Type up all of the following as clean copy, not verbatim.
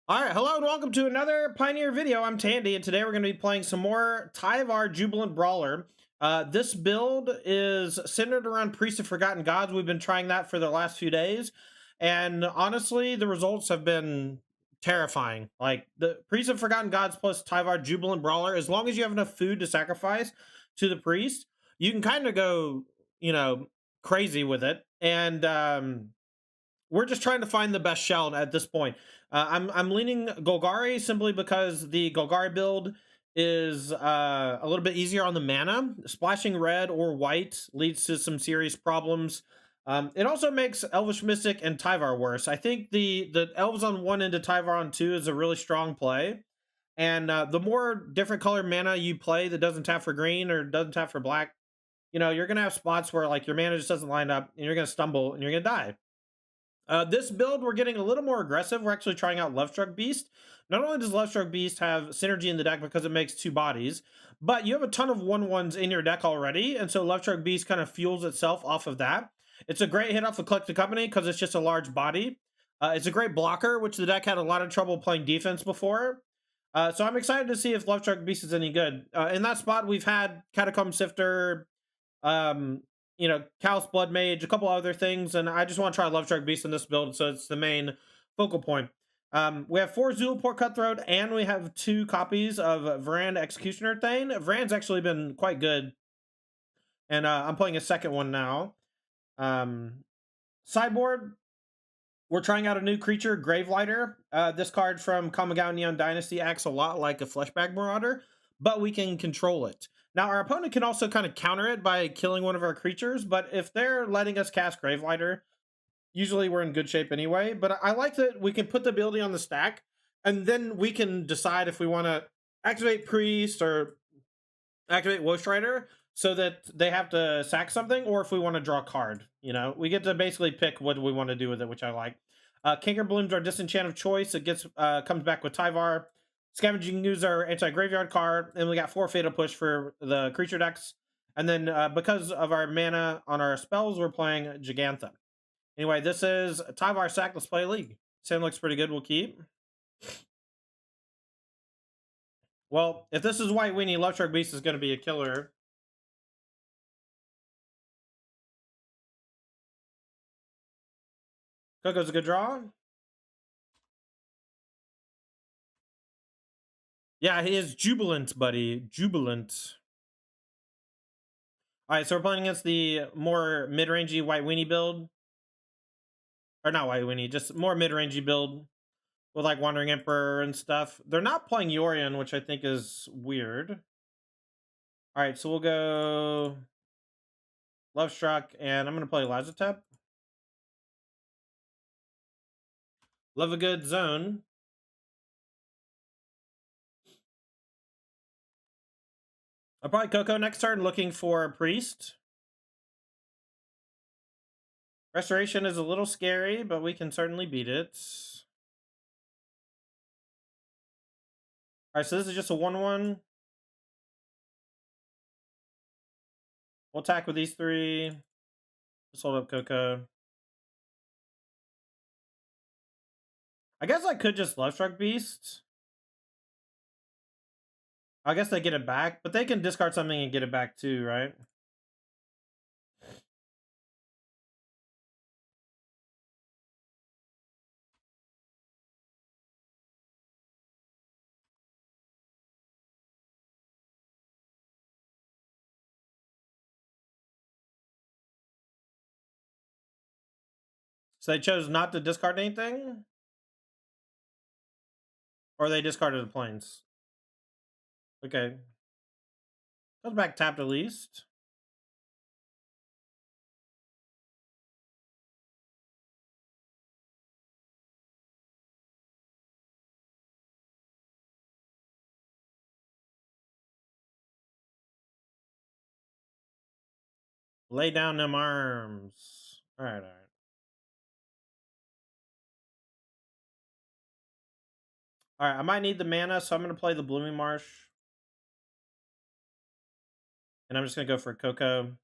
All right, hello and welcome to another Pioneer video. I'm Tandy, and today we're going to be playing some more Tyvar Jubilant Brawler. This build is centered around Priest of Forgotten Gods. We've been trying that for the last few days, and honestly, the results have been terrifying. Like, the Priest of Forgotten Gods plus Tyvar Jubilant Brawler, as long as you have enough food to sacrifice to the Priest, you can kind of go, crazy with it. And, we're just trying to find the best shell at this point. I'm leaning Golgari simply because the Golgari build is a little bit easier on the mana. Splashing red or white leads to some serious problems. It also makes Elvish Mystic and Tyvar worse. I think the Elves on one into Tyvar on two is a really strong play. And the more different color mana you play that doesn't tap for green or doesn't tap for black, you're going to have spots where like your mana just doesn't line up and you're going to stumble and you're going to die. This build, we're getting a little more aggressive. We're actually trying out Lovestruck Beast. Not only does Lovestruck Beast have synergy in the deck because it makes two bodies, but you have a ton of 1/1s in your deck already, and so Lovestruck Beast kind of fuels itself off of that. It's a great hit off of Collected Company because it's just a large body. It's a great blocker, which the deck had a lot of trouble playing defense before. So I'm excited to see if Lovestruck Beast is any good. In that spot, we've had Catacomb Sifter, um, Callous Blood Mage, a couple other things, and I just want to try Lovestruck Beast in this build, so it's the main focal point. We have 4 Zulaport Cutthroat, and we have 2 copies of Varand Executioner Thane. Varand's actually been quite good, and I'm playing a second one now. Sideboard, we're trying out a new creature, Gravelighter. This card from Kamigawa Neon Dynasty acts a lot like a Fleshbag Marauder, but we can control it. Now, our opponent can also kind of counter it by killing one of our creatures, but if they're letting us cast Gravelighter, usually we're in good shape anyway. But I like that we can put the ability on the stack, and then we can decide if we want to activate Priest or activate Ghost Rider so that they have to sack something, or if we want to draw a card. We get to basically pick what we want to do with it, which I like. Kanker Bloom's our disenchant of choice. It gets comes back with Tyvar. Scavenging Ooze our anti-graveyard card, and we got 4 Fatal Push for the creature decks. And then because of our mana on our spells, we're playing Gigantha. Anyway, this is Tyvar Sack. Let's play League. Sand looks pretty good. We'll keep. Well, if this is White Weenie, Lovestruck Beast is going to be a killer. Coco's a good draw. Yeah, he is Jubilant, buddy. Jubilant. All right, so we're playing against the more mid-rangey White Weenie build. Or not White Weenie, just more mid-rangey build with like Wandering Emperor and stuff. They're not playing Yorion, which I think is weird. All right, so we'll go Lovestruck, and I'm going to play Lazotep. Love a good zone. I'll probably Coco next turn, looking for a Priest. Restoration is a little scary, but we can certainly beat it. All right, so this is just a 1/1. We'll attack with these 3. Just hold up Coco. I guess I could just Lovestruck Beast. I guess they get it back, but they can discard something and get it back too, right? So they chose not to discard anything? Or they discarded the planes? Okay. Goes back tapped at least. Lay down them arms. Alright, alright. Alright, I might need the mana, so I'm going to play the Blooming Marsh. And I'm just going to go for Coco.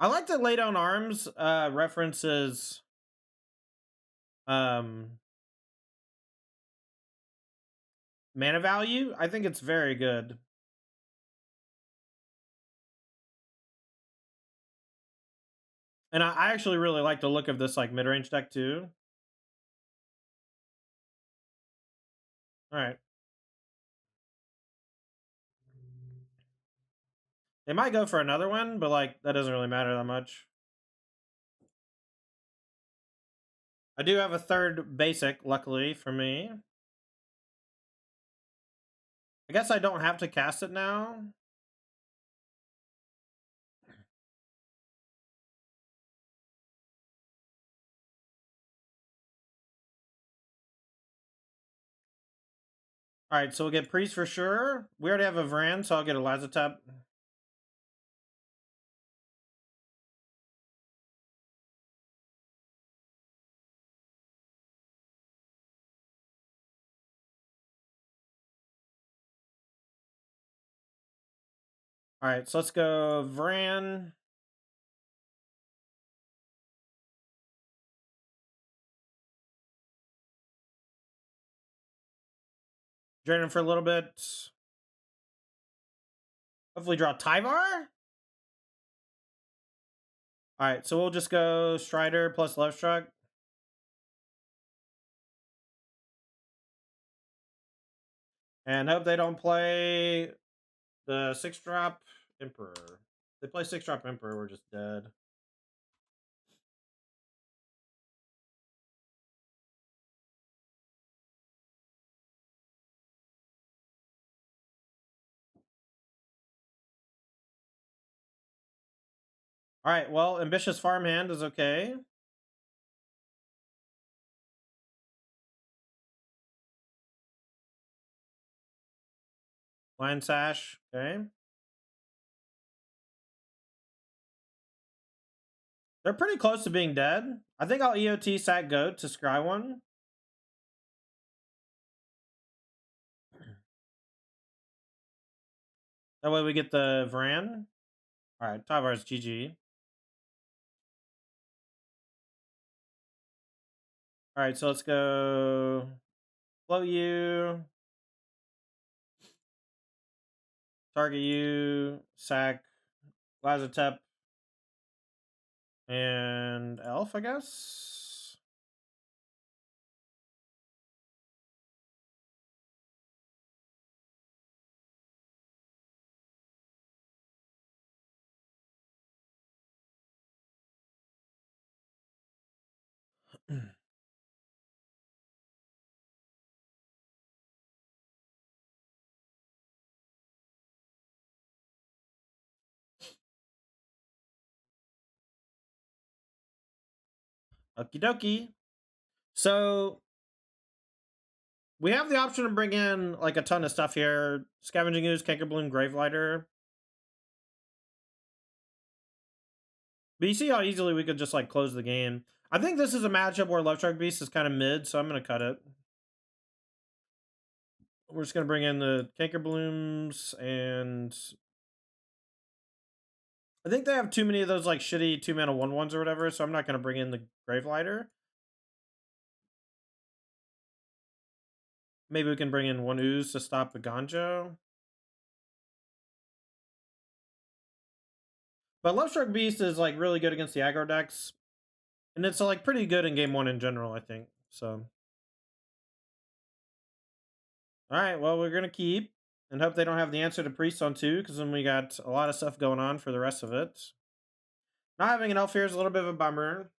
I like that lay down arms references mana value. I think it's very good. And I actually really like the look of this like mid-range deck too. All right. They might go for another one, but like that doesn't really matter that much. I do have a third basic, luckily for me. I guess I don't have to cast it now. All right, so we'll get Priest for sure. We already have a Vran, so I'll get a Lazatep. All right, so let's go Vran. Drain him for a little bit. Hopefully draw Tyvar. All right, so we'll just go Strider plus Love Struck. And hope they don't play the 6-drop Emperor. If they play 6-drop Emperor, we're just dead. All right, well, Ambitious Farmhand is okay. Lion Sash, okay. They're pretty close to being dead. I think I'll EOT Sack Goat to scry one. That way we get the Vran. All right, Tyvar's GG. All right, so let's go float you. Target you, sack, Lazatep, and Elf, I guess. Okie dokie. So we have the option to bring in like a ton of stuff here. Scavenging Ooze, Cankerbloom, Gravelighter. But you see how easily we could just like close the game. I think this is a matchup where Love Shark Beast is kind of mid, so I'm going to cut it. We're just going to bring in the Cankerblooms, and I think they have too many of those like shitty 2-mana 1/1s or whatever, so I'm not going to bring in the Gravelighter. Maybe we can bring in one Ooze to stop the Ganjo. But Love Shark Beast is like really good against the aggro decks. And it's like pretty good in game 1 in general, I think. So. Alright, well, we're going to keep. And hope they don't have the answer to Priest on 2, because then we got a lot of stuff going on for the rest of it. Not having an elf here is a little bit of a bummer.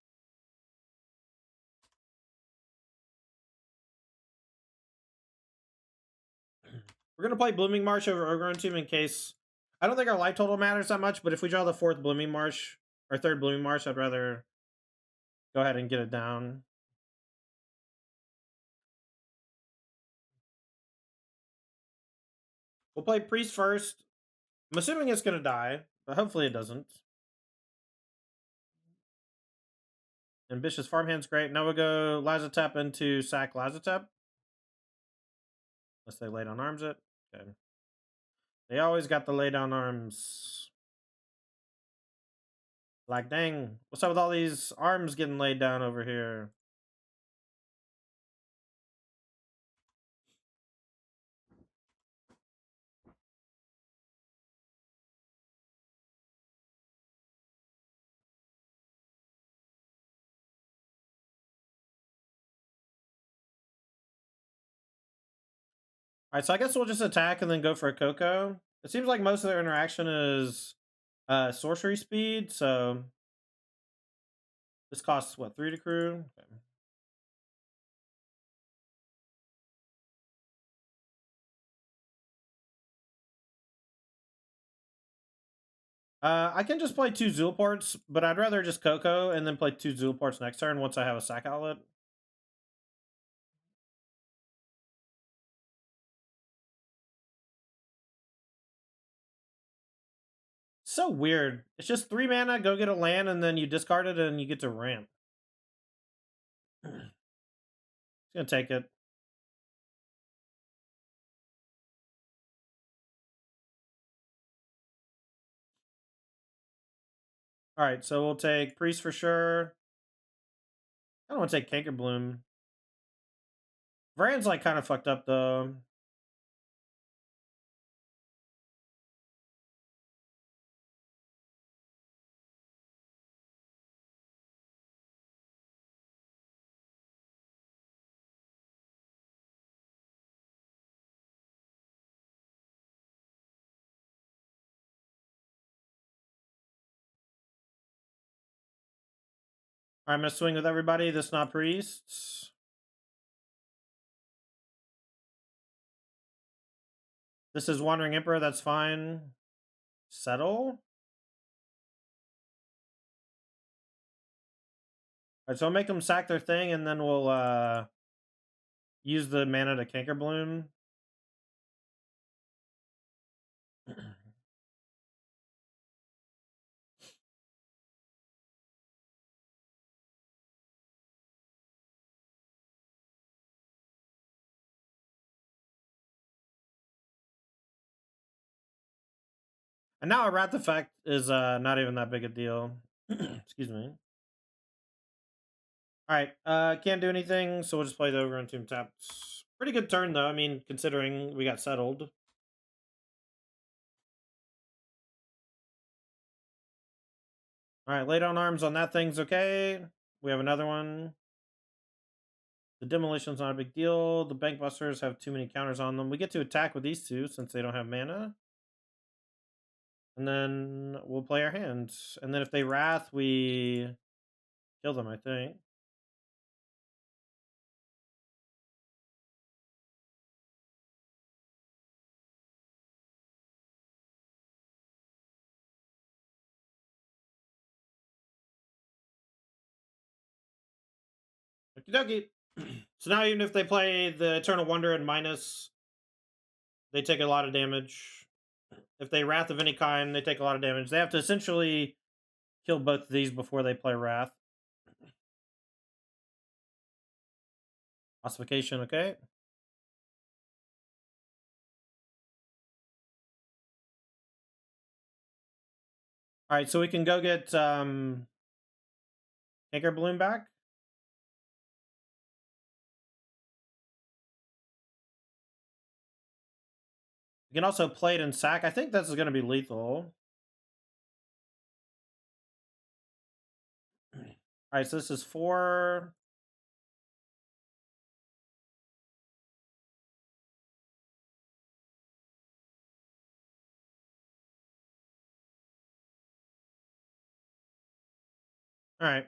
We're going to play Blooming Marsh over Ogre Tomb in case... I don't think our life total matters that much, but if we draw the 4th Blooming Marsh, or 3rd Blooming Marsh, I'd rather go ahead and get it down. We'll play Priest first. I'm assuming it's going to die, but hopefully it doesn't. Ambitious Farmhand's great. Now we'll go Lazatep into sack Lazatep. Unless they lay down arms it. Okay. They always got the lay down arms. Like, dang, what's up with all these arms getting laid down over here? Alright, so I guess we'll just attack and then go for a Coco. It seems like most of their interaction is sorcery speed, so this costs what, 3 to crew? Okay. I can just play 2 Zulports, but I'd rather just Coco and then play 2 Zulports next turn once I have a sack outlet. So weird. It's just 3 mana, go get a land, and then you discard it and you get to ramp. It's gonna take it. Alright, so we'll take Priest for sure. I don't want to take Canker Bloom. Varan's like kind of fucked up though. Alright, I'm gonna swing with everybody. This not Priests. This is Wandering Emperor, that's fine. Settle? Alright, so I'll make them sack their thing and then we'll use the mana to Canker Bloom. And now a Wrath effect is not even that big a deal. Excuse me. Alright, can't do anything, so we'll just play the over and tomb tapped. Pretty good turn though, I mean, considering we got settled. Alright, lay down arms on that thing's okay. We have another one. The demolition's not a big deal. The bank busters have too many counters on them. We get to attack with these two since they don't have mana. And then we'll play our hands. And then if they wrath, we kill them, I think. Okie dokie. So now even if they play the Eternal Wonder and minus, they take a lot of damage. If they wrath of any kind, they take a lot of damage. They have to essentially kill both of these before they play wrath. Ossification, okay. Alright, so we can go get Canker Bloom back. You can also play it in sack. I think this is going to be lethal. Alright, so this is 4. Alright.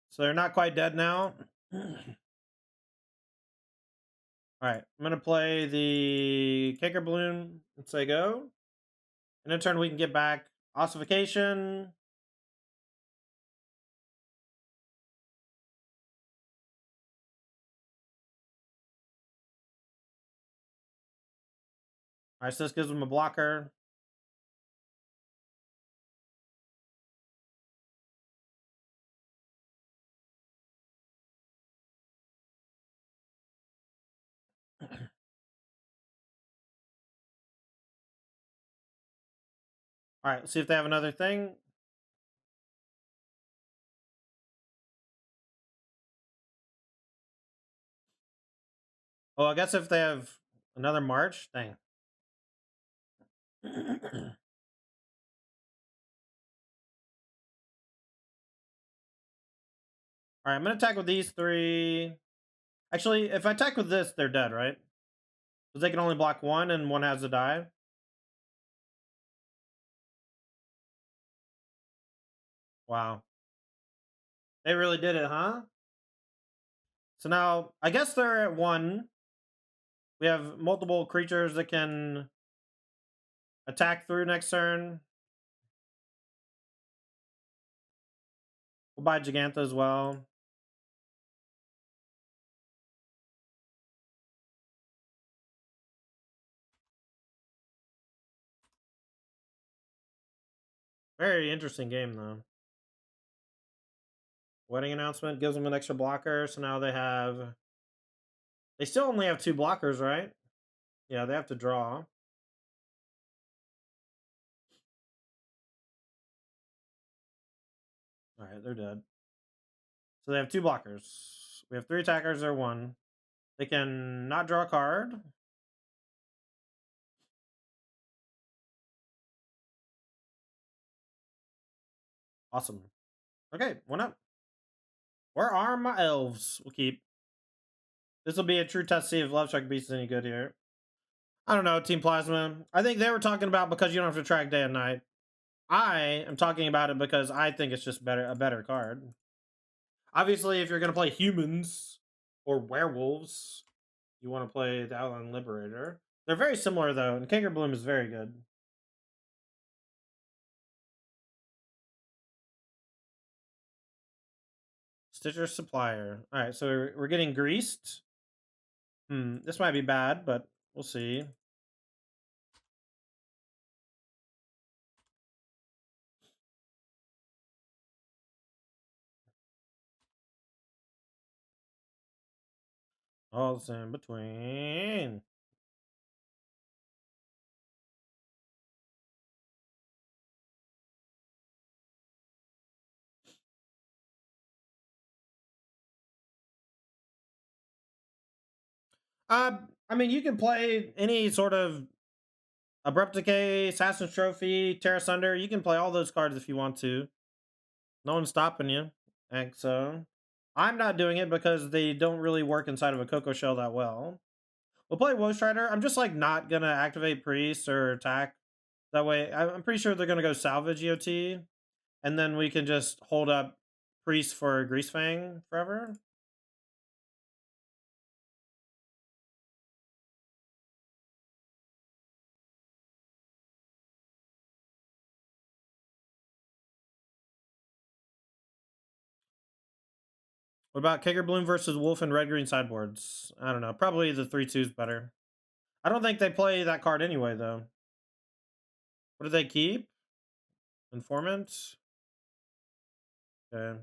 So they're not quite dead now. Alright, I'm going to play the Canker Bloom. Let's say go. And in turn, we can get back Ossification. Alright, so this gives them a blocker. Alright, let's see if they have another thing. Oh, I guess if they have another March, dang. All right, I'm gonna attack with these three. Actually, if I attack with this, they're dead, right? Because they can only block one, and one has to die. Wow, they really did it, huh? So now, I guess they're at one. We have multiple creatures that can attack through next turn. We'll buy Gigantha as well. Very interesting game, though. Wedding announcement gives them an extra blocker, so now they have... They still only have 2 blockers, right? Yeah, they have to draw. Alright, they're dead. So they have 2 blockers. We have 3 attackers, they're 1. They can not draw a card. Awesome. Okay, 1 up. Where are my elves? We'll keep. This will be a true test to see if Love Strike Beast is any good here. I don't know, Team Plasma. I think they were talking about because you don't have to track day and night. I am talking about it because I think it's just a better card. Obviously, if you're going to play humans or werewolves, you want to play the Outland Liberator. They're very similar, though, and Kangaroo Bloom is very good. Stitcher Supplier. All right, so we're getting greased. This might be bad, but we'll see. All's in between. I mean, you can play any sort of Abrupt Decay, Assassin's Trophy, Terra Sunder. You can play all those cards if you want to. No one's stopping you. And so I'm not doing it because they don't really work inside of a Coco Shell that well. We'll play Woe Strider. I'm just like not gonna activate Priest or attack. That way, I'm pretty sure they're gonna go salvage EOT, and then we can just hold up Priest for Greasefang forever. What about Kicker Bloom versus Wolf and Red Green sideboards? I don't know. Probably the 3/2 is better. I don't think they play that card anyway, though. What do they keep? Informant? Okay.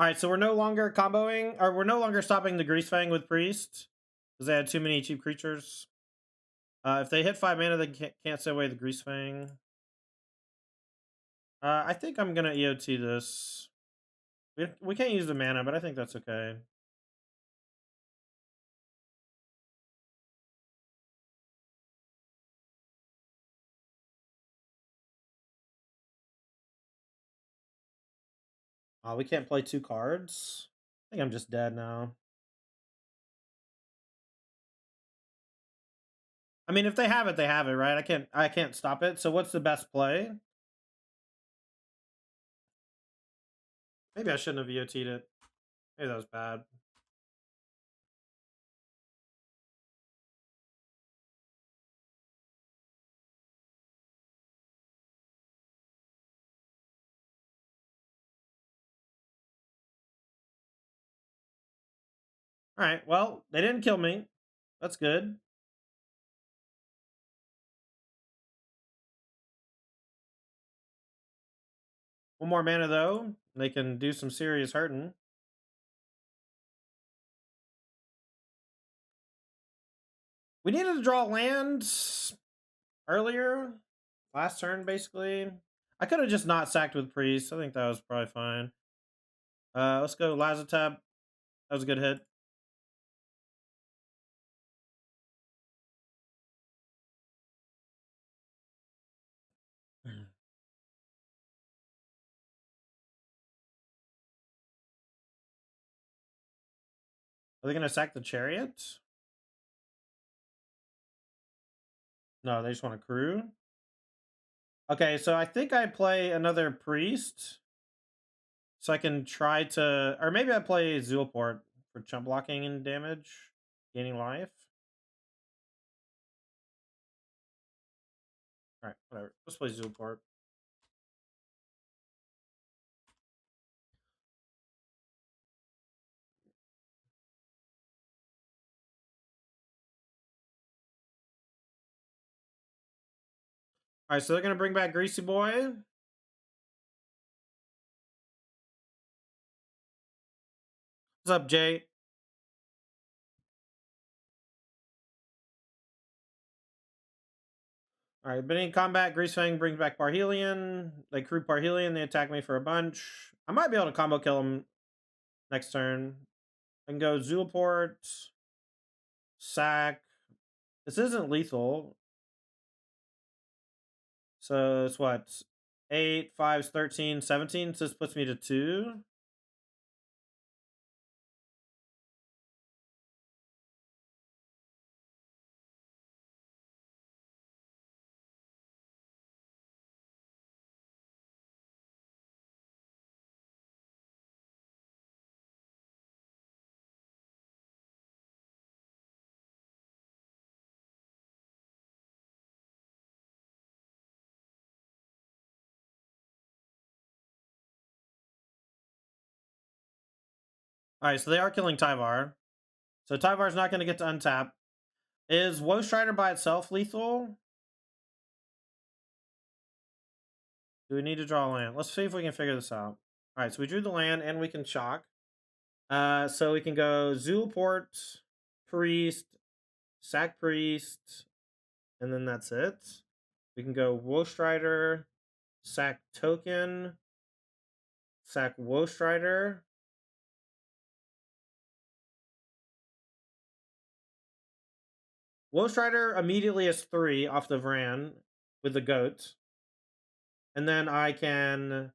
Alright, so we're no longer comboing, or we're no longer stopping the Greasefang with Priest, because they had too many cheap creatures. If they hit 5 mana, they can't stay away the Greasefang. I think I'm gonna EOT this. We can't use the mana, but I think that's okay. We can't play 2 cards. I think I'm just dead now. I mean, if they have it, they have it, right? I can't stop it. So what's the best play? Maybe I shouldn't have EOT'd it. Maybe that was bad. All right. Well, they didn't kill me. That's good. One more mana though. They can do some serious hurting. We needed to draw land. earlier. Last turn, basically. I could have just not sacked with Priest. I think that was probably fine. Let's go Lazatep. That was a good hit. Are they going to sack the Chariot? No, they just want to crew. Okay, so I think I play another Priest. So I can try to... Or maybe I play Zulport for chump blocking and damage. Gaining life. Alright, whatever. Let's play Zulport. Alright, so they're going to bring back Greasy Boy. What's up, Jay? Alright, but in combat, Greasefang brings back Parhelion. They crew Parhelion, they attack me for a bunch. I might be able to combo kill him next turn. I can go Zulport, sack. This isn't lethal. So it's what? 8, 5's 13, 17. So this puts me to 2. Alright, so they are killing Tyvar. So Tyvar's not going to get to untap. Is Woe Strider by itself lethal? Do we need to draw a land? Let's see if we can figure this out. Alright, so we drew the land and we can shock. So we can go Zulport, Priest, sack Priest, and then that's it. We can go Woe Strider, sack Token, sack Woe Strider. Woe Strider immediately is 3 off the Vran with the goat. And then I can,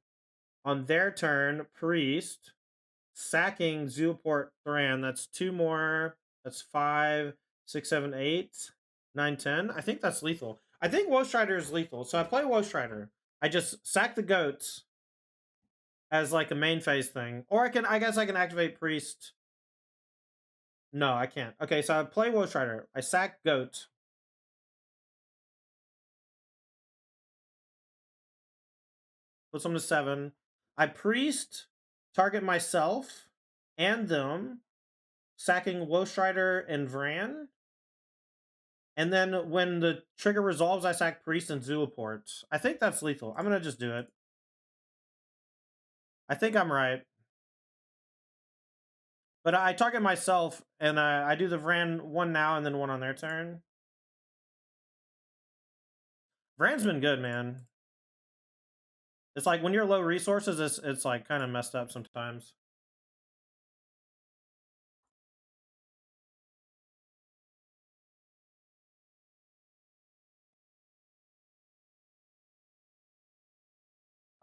on their turn, Priest, sacking Zulport Thran. That's 2 more. That's 5, 6, 7, 8, 9, 10. I think that's lethal. I think Woe Strider is lethal. So I play Woe Strider. I just sack the goats as like a main phase thing. Or I guess I can activate Priest. No, I can't. Okay, so I play Woe Strider. I sack goat. Puts them to 7. I Priest, target myself and them, sacking Woe Strider and Vran. And then when the trigger resolves, I sack Priest and Zulaport. I think that's lethal. I'm going to just do it. I think I'm right. But I target myself, and I do the Vran 1 now and then 1 on their turn. Vran's been good, man. It's like when you're low resources, it's like kind of messed up sometimes.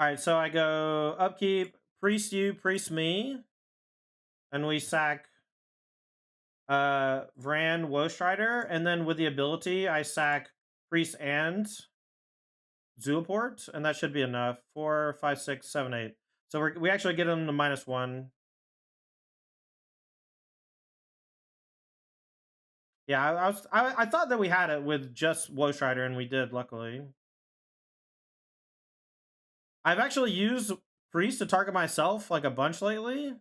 Alright, so I go upkeep, Priest you, Priest me. And we sack Vran Woe Strider. And then with the ability, I sack Priest and Zulaport, and that should be enough. 4, 5, 6, 7, 8. So we actually get them to -1. Yeah, I thought that we had it with just Woe Strider, and we did, luckily. I've actually used Priest to target myself like a bunch lately.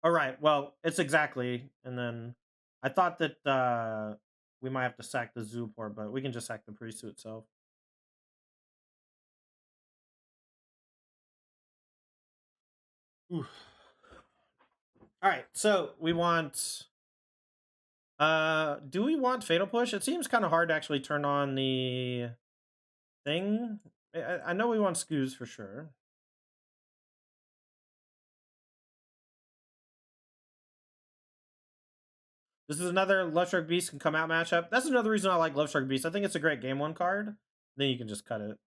All right, well, it's exactly, and then I thought that we might have to sack the Zulaport, but we can just sack the Priest to itself. Oof. All All right, so we want. Do we want Fatal Push? It seems kind of hard to actually turn on the thing. I know we want Scoos for sure. This is another Lovestruck Beast can come out matchup. That's another reason I like Lovestruck Beast. I think it's a great game 1 card. Then you can just cut it.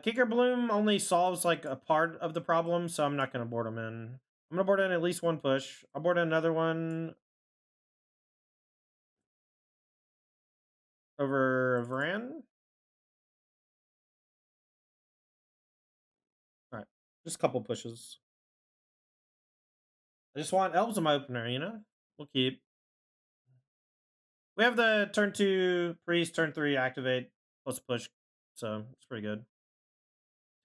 Kicker Bloom only solves like a part of the problem, so I'm not going to board him in. I'm going to board in at least 1 push. I'll board in another one over Varan. All right, just a couple pushes. I just want Elves in my opener, you know? We'll keep. We have the turn 2 Priest, turn 3 Activate, plus push, so it's pretty good.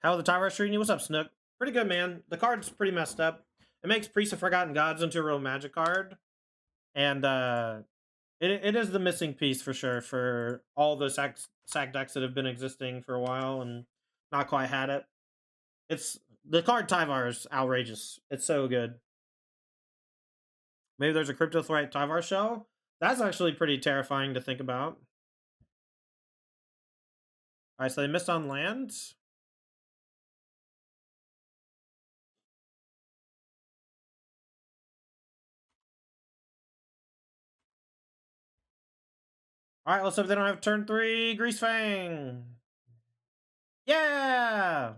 How are the Tyvar treating you? What's up, Snook? Pretty good, man. The card's pretty messed up. It makes Priest of Forgotten Gods into a real magic card. And it is the missing piece for sure for all the sack decks that have been existing for a while and not quite had it. It's the card Tyvar is outrageous. It's so good. Maybe there's a Crypto Threat Tyvar shell. That's actually pretty terrifying to think about. All right, so they missed on land. All right, let's hope they don't have turn 3 Greasefang. Yeah.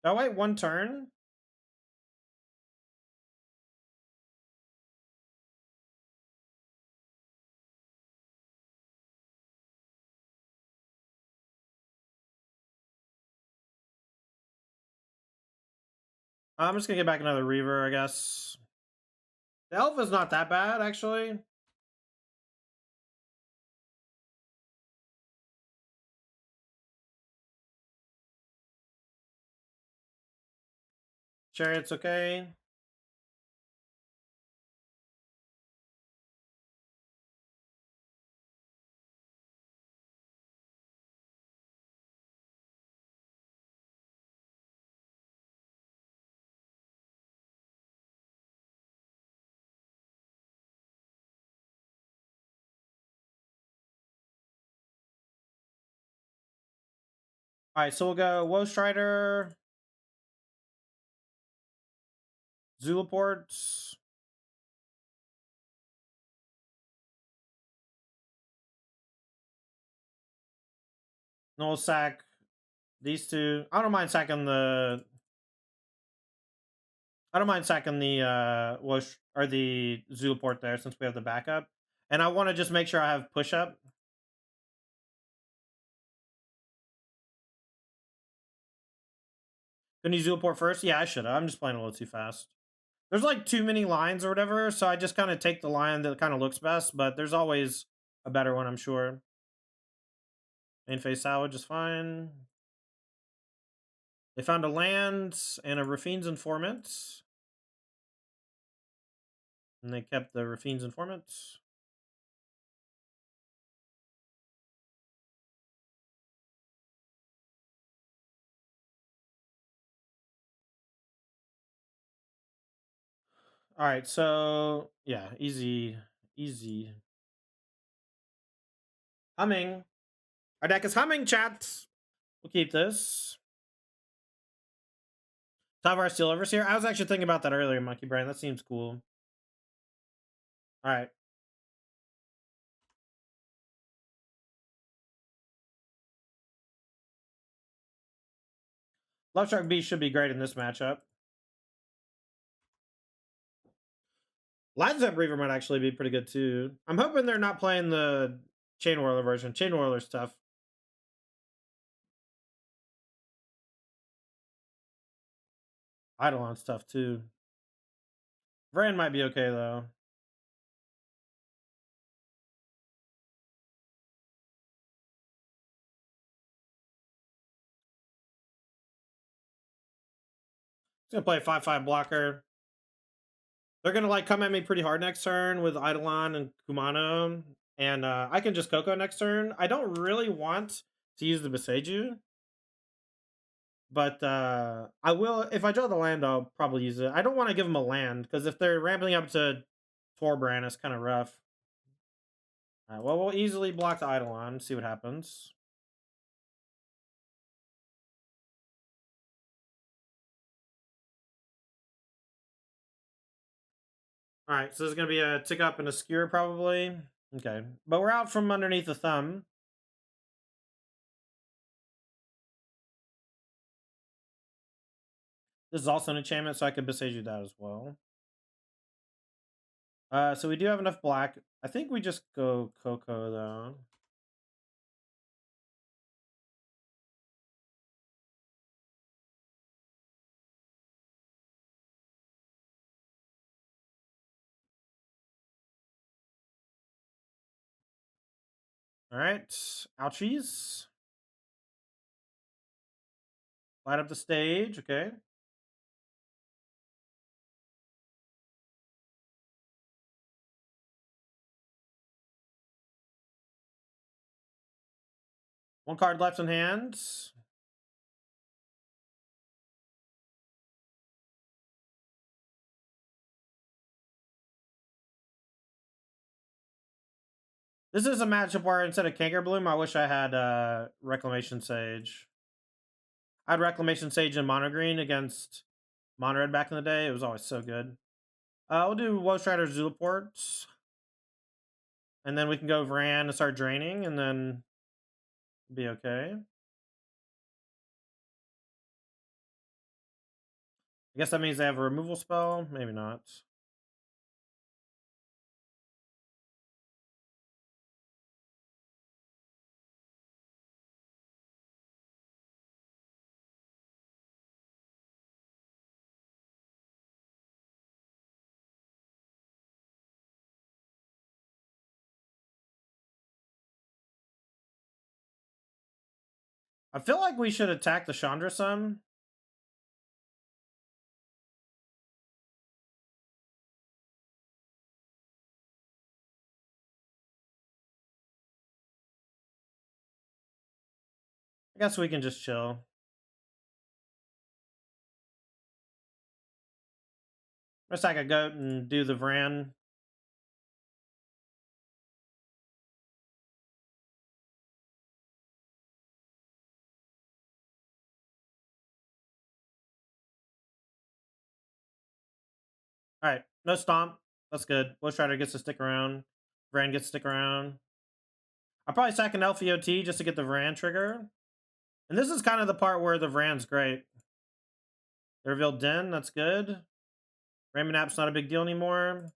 Oh, wait, 1 turn? I'm just gonna get back another Reaver, I guess. The Elf is not that bad, actually. Chariot's okay. All right, so we'll go Woe Strider, Zulaport, Null Sack, these 2. I don't mind sacking the Woe or the Zulaport there since we have the backup. And I want to just make sure I have push up. Couldn't you Zulaport first? Yeah, I should have. I'm just playing a little too fast. There's like too many lines or whatever, so I just kind of take the line that kind of looks best, but there's always a better one, I'm sure. Main phase salvage is fine. They found a land and a Rafine's Informant. And they kept the Rafine's Informant. All right, so yeah, easy. Humming. Our deck is humming, chat. We'll keep this. Tyvar Steel Overseer. I was actually thinking about that earlier, Monkey Brain. That seems cool. All right. Love Shark Beast should be great in this matchup. Lightstep Reaver might actually be pretty good too. I'm hoping they're not playing the Chain Whirler version. Chain Whirler stuff. Eidolon stuff too. Vran might be okay though. gonna play a 5/5 blocker. They're gonna like come at me pretty hard next turn with Eidolon and Kumano, and I can just Coco next turn. I don't really want to use the Beseiju, but I will if I draw the land. I'll probably use it. I don't want to give them a land because if they're ramping up to Torbran, it's kind of rough. All right, well, we'll easily block the Eidolon. See what happens. All right, so there's gonna be a tick up and a skewer probably. Okay, but we're out from underneath the thumb. This is also an enchantment, so I could Beseiju that as well. So we do have enough black. I think we just go Coco though. All right, ouchies. Light up the stage, okay. One card left in hand. This is a matchup where instead of Kanker Bloom, I wish I had Reclamation Sage. I had Reclamation Sage in Mono Green against Mono Red back in the day. It was always so good. We'll do Woe Strider Zulaport. And then we can go Vran and start draining, and then be okay. I guess that means they have a removal spell. Maybe not. I feel like we should attack the Chandra some. I guess we can just chill. Let's sack a goat and do the Vran. All right, no stomp. That's good. Bush Rider gets to stick around. Vran gets to stick around. I'll probably sack an LFEOT just to get the Vran trigger. And this is kind of the part where the Vran's great. They revealed Den, that's good. Raymond App's not a big deal anymore.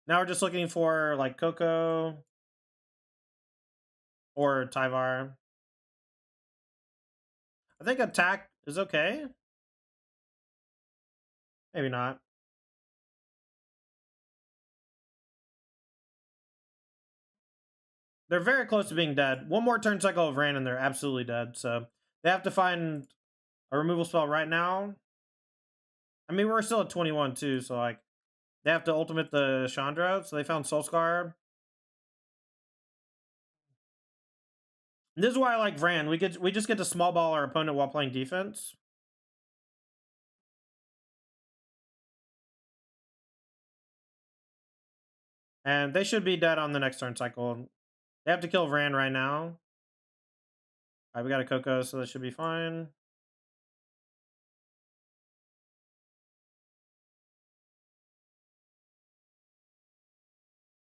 Now we're just looking for like Coco or Tyvar. I think attack is okay. Maybe not. They're very close to being dead. One more turn cycle of Vran and they're absolutely dead. So they have to find a removal spell right now. I mean, we're still at 21 too, so like they have to ultimate the Chandra. So they found Soulscar. And this is why I like Vran. We just get to small ball our opponent while playing defense. And they should be dead on the next turn cycle. They have to kill Vran right now. All right, we got a Coco, so that should be fine.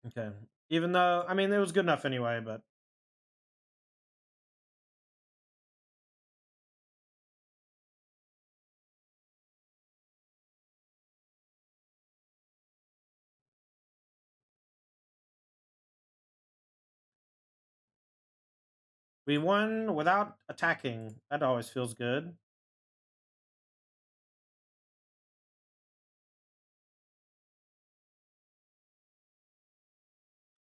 Okay. Even though, I mean, it was good enough anyway, but... We won without attacking. That always feels good.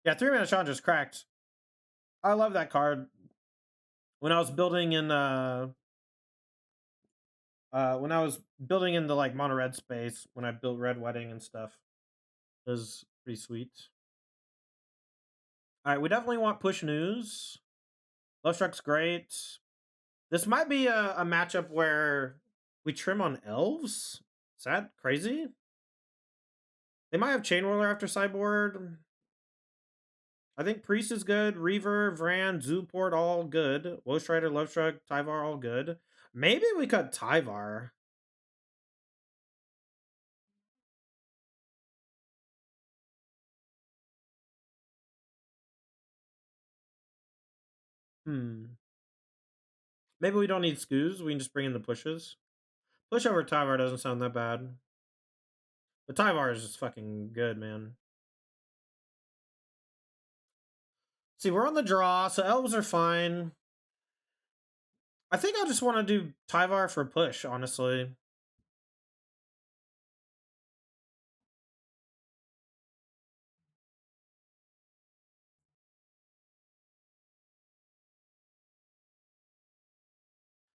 Yeah, 3-mana challenge is cracked. I love that card. When I was building in when I was building in the like mono red space, when I built Red Wedding and stuff, it was pretty sweet. All right, we definitely want push news. Love Struck's great. This might be a matchup where we trim on elves. Is that crazy? They might have Chain Whirler after sideboard. I think Priest is good. Reaver, Vran, Zooport, all good. Woe Strider, Love Struck, Tyvar, all good. Maybe we cut Tyvar. Maybe we don't need Scoos. We can just bring in the pushes. Push over Tyvar doesn't sound that bad. But Tyvar is just fucking good, man. See, we're on the draw, so elves are fine. I think I just want to do Tyvar for push, honestly.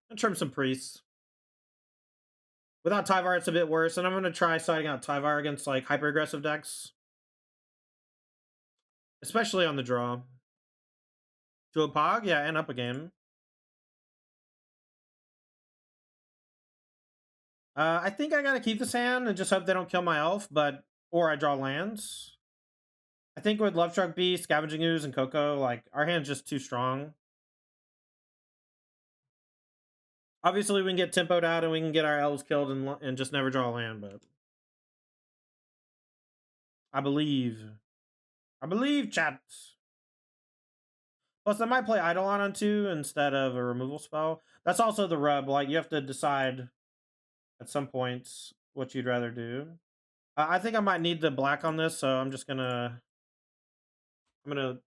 And trim some priests. Without Tyvar, it's a bit worse, and I'm going to try siding out Tyvar against, like, hyper-aggressive decks. Especially on the draw. To a Pog? Yeah, and up a game. I think I gotta keep this hand and just hope they don't kill my elf, but... Or I draw lands. I think with Love Struck B, Scavenging Ooze, and Coco, like, our hand's just too strong. Obviously, we can get tempoed out and we can get our elves killed and just never draw a land, but... I believe, chat. Plus, I might play Eidolon on 2 instead of a removal spell. That's also the rub. Like, you have to decide at some points what you'd rather do. I think I might need the black on this, so I'm just gonna... I'm gonna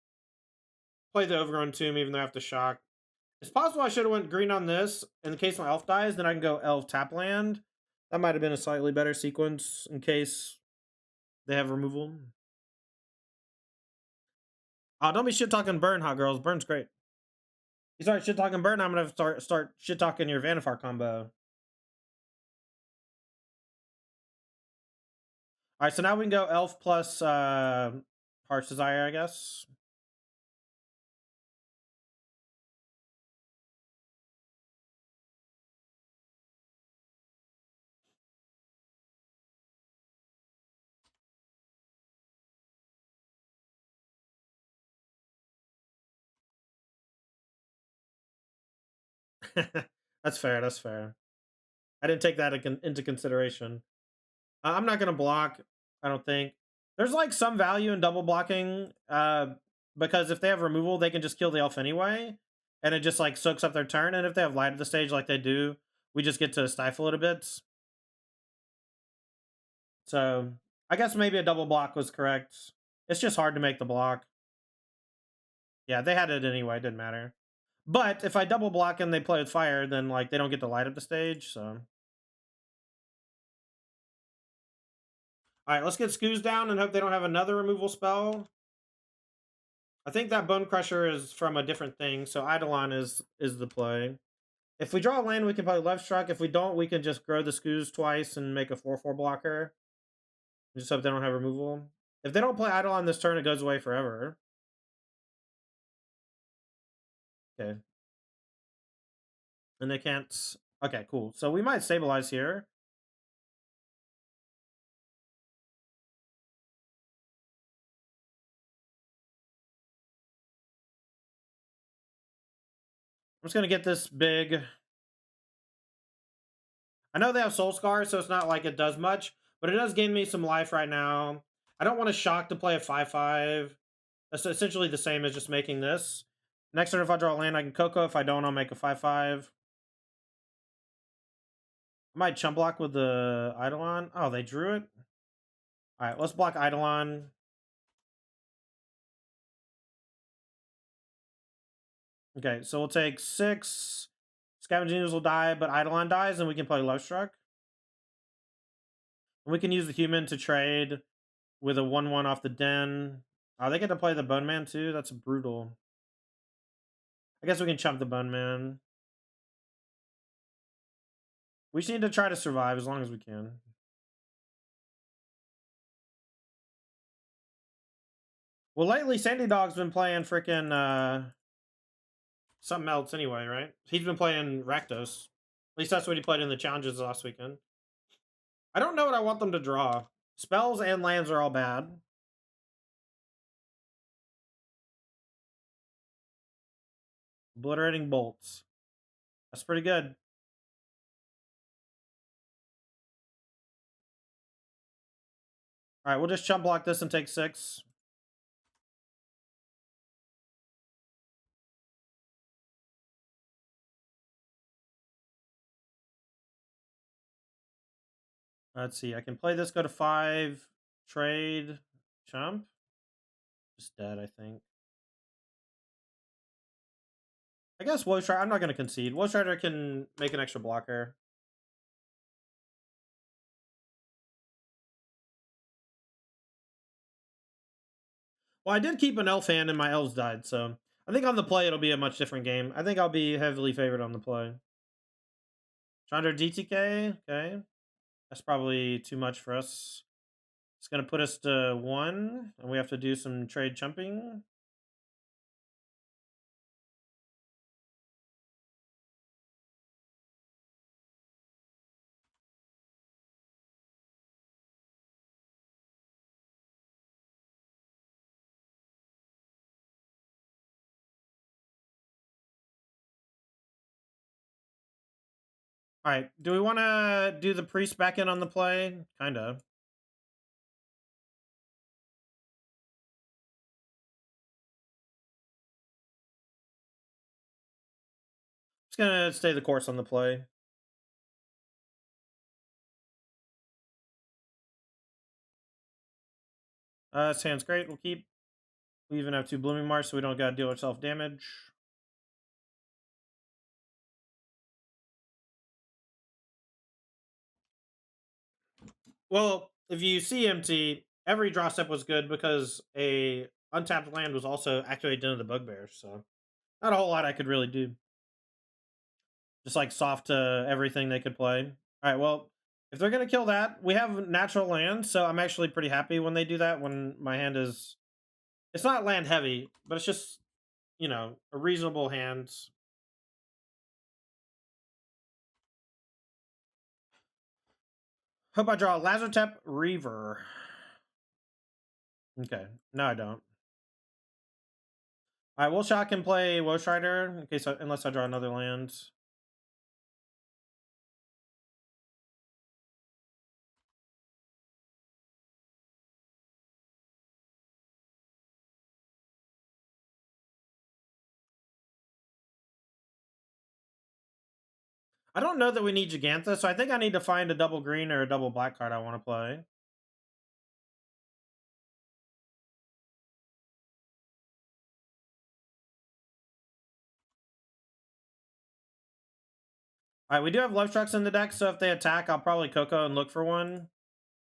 play the Overgrown Tomb, even though I have to shock. It's possible I should have went green on this. In case my elf dies, then I can go elf tap land. That might have been a slightly better sequence in case they have removal. Oh, don't be shit-talking Burn, hot girls. Burn's great. You start shit-talking Burn, I'm going to start shit-talking your Vanifar combo. Alright, so now we can go Elf plus Heart's Desire, I guess. That's fair, that's fair. I didn't take that into consideration. I'm not going to block, I don't think. There's like some value in double blocking, because if they have removal, they can just kill the elf anyway, and it just like soaks up their turn, and if they have light at the stage like they do, we just get to stifle it a bit. So, I guess maybe a double block was correct. It's just hard to make the block. Yeah, they had it anyway, it didn't matter. But if I double block and they play with fire, then like they don't get to light up the stage, so... Alright, let's get Scoos down and hope they don't have another removal spell. I think that Bone Crusher is from a different thing, so Eidolon is the play. If we draw a land, we can play Love Struck. If we don't, we can just grow the Scoos twice and make a 4/4 blocker. Just hope they don't have removal. If they don't play Eidolon this turn, it goes away forever. Okay. And they can't... Okay, cool. So we might stabilize here. I'm just going to get this big... I know they have Soul Scar, so it's not like it does much, but it does gain me some life right now. I don't want to shock to play a 5/5. That's essentially the same as just making this. Next turn, if I draw a land, I can Coco. If I don't, I'll make a 5/5. I might chump block with the Eidolon. Oh, they drew it? Alright, let's block Eidolon. Okay, so we'll take 6. Scavenging Ooze will die, but Eidolon dies, and we can play Love Struck. And we can use the human to trade with a 1/1 off the den. Oh, they get to play the Bone Man too? That's brutal. I guess we can chump the Bone Man. We just need to try to survive as long as we can. Well, lately, Sandy Dog's been playing freaking something else anyway, right? He's been playing Rakdos. At least that's what he played in the challenges last weekend. I don't know what I want them to draw. Spells and lands are all bad. Obliterating Bolts. That's pretty good. Alright, we'll just chump block this and take 6. Let's see. I can play this, go to 5, trade, chump. Just dead, I think. I guess Woestrider. I'm not going to concede. Woestrider can make an extra blocker. Well, I did keep an elf hand and my elves died, so I think on the play it'll be a much different game. I think I'll be heavily favored on the play. Chandra DTK, okay. That's probably too much for us. It's going to put us to 1, and we have to do some trade chumping. All right, do we want to do the priest back in on the play? Kind of. Just going to stay the course on the play. This hand's great. We'll keep. We even have 2 Blooming Marsh, so we don't got to deal with self-damage. Well, if you see empty, every draw step was good because a untapped land was also activated into the Bugbear, so not a whole lot I could really do. Just like soft to everything they could play. Alright, well, if they're going to kill that, we have natural land, so I'm actually pretty happy when they do that, when my hand is... It's not land heavy, but it's just, you know, a reasonable hand. Hope I draw Lazartep Reaver. Okay, no I don't. Alright, we'll shock and play Woestrider, in case unless I draw another land. I don't know that we need Gigantha, so I think I need to find a double green or a double black card I want to play. Alright, we do have Love Strucks in the deck, so if they attack, I'll probably Coco and look for one.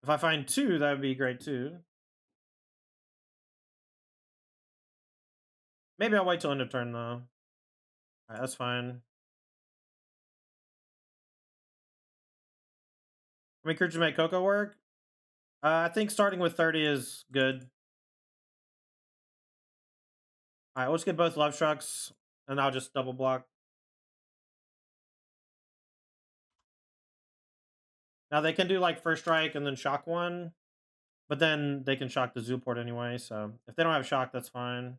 If I find 2, that would be great too. Maybe I'll wait till end of turn, though. Alright, that's fine. How many creatures make Coco work? I think starting with 30 is good. Alright, let's get both Love Strucks, and I'll just double block. Now they can do like first strike and then shock one, but then they can shock the Zooport anyway, so if they don't have shock, that's fine.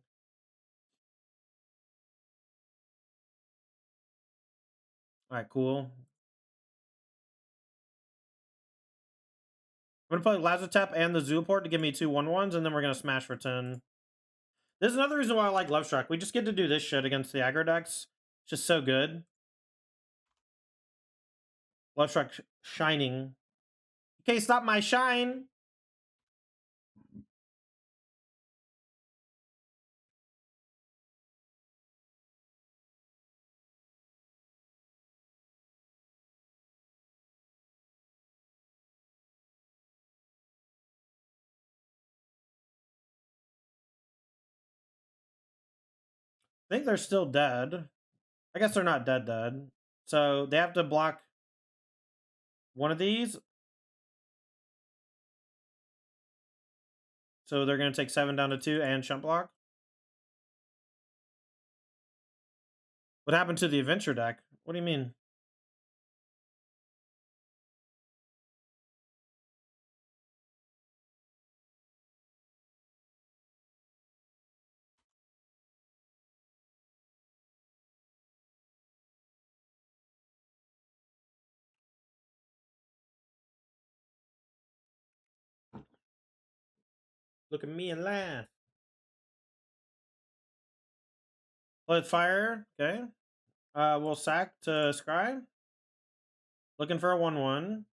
Alright, cool. I'm going to play Lazotep and the Zooport to give me 2 1/1s, and then we're going to smash for 10. This is another reason why I like Love Struck. We just get to do this shit against the aggro decks. It's just so good. Love Struck shining. Okay, stop my shine. I think they're still dead. I guess they're not dead. So they have to block one of these. So they're going to take 7 down to 2 and chump block. What happened to the adventure deck? What do you mean? Look at me and laugh. Play fire. Okay. We'll sack to scry. Looking for a 1/1.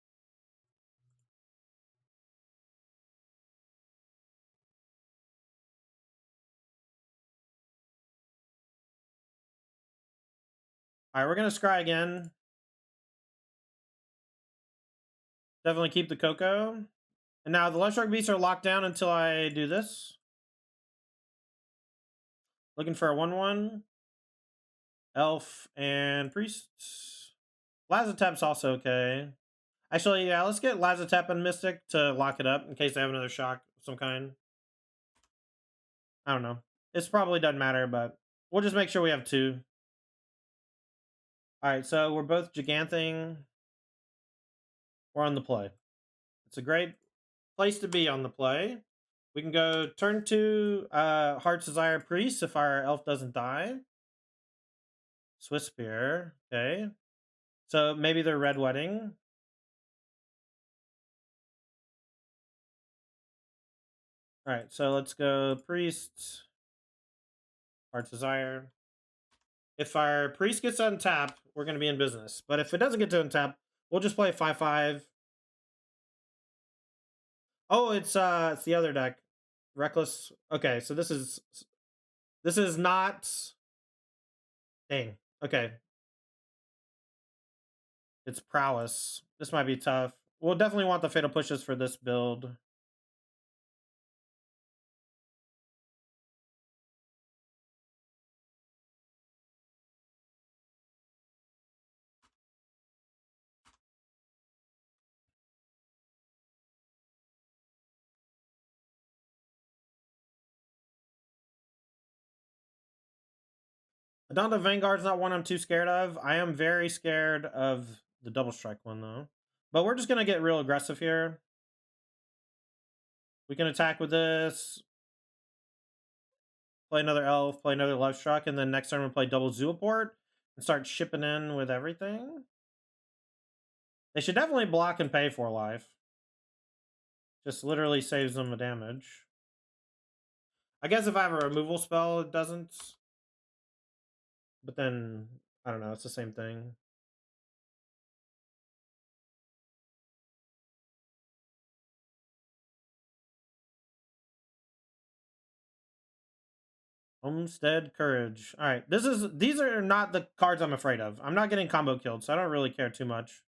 Alright, we're gonna scry again. Definitely keep the Coco. And now the Love Struck beasts are locked down until I do this. Looking for a 1/1. Elf and Priest. Lazotep's also okay. Actually, yeah, let's get Lazotep and Mystic to lock it up in case they have another shock of some kind. I don't know. This probably doesn't matter, but we'll just make sure we have 2. Alright, so we're both Giganthing. We're on the play. It's a great place to be on the play. We can go turn 2 Heart's Desire Priest if our elf doesn't die. Swiss Spear, okay. So maybe they're Red Wedding. Alright, so let's go Priest. Heart's Desire. If our Priest gets untapped, we're going to be in business. But if it doesn't get to untap, we'll just play 5/5. Oh, it's the other deck. Reckless. Okay, so this is not. Dang. Okay. It's Prowess. This might be tough. We'll definitely want the Fatal Pushes for this build. Adonda Vanguard's not one I'm too scared of. I am very scared of the double strike one, though. But we're just going to get real aggressive here. We can attack with this. Play another elf, play another love struck, and then next turn we'll play double Zooport and start shipping in with everything. They should definitely block and pay for life. Just literally saves them a damage. I guess if I have a removal spell, it doesn't. But then, I don't know, it's the same thing. Homestead Courage. All right, these are not the cards I'm afraid of. I'm not getting combo killed, so I don't really care too much.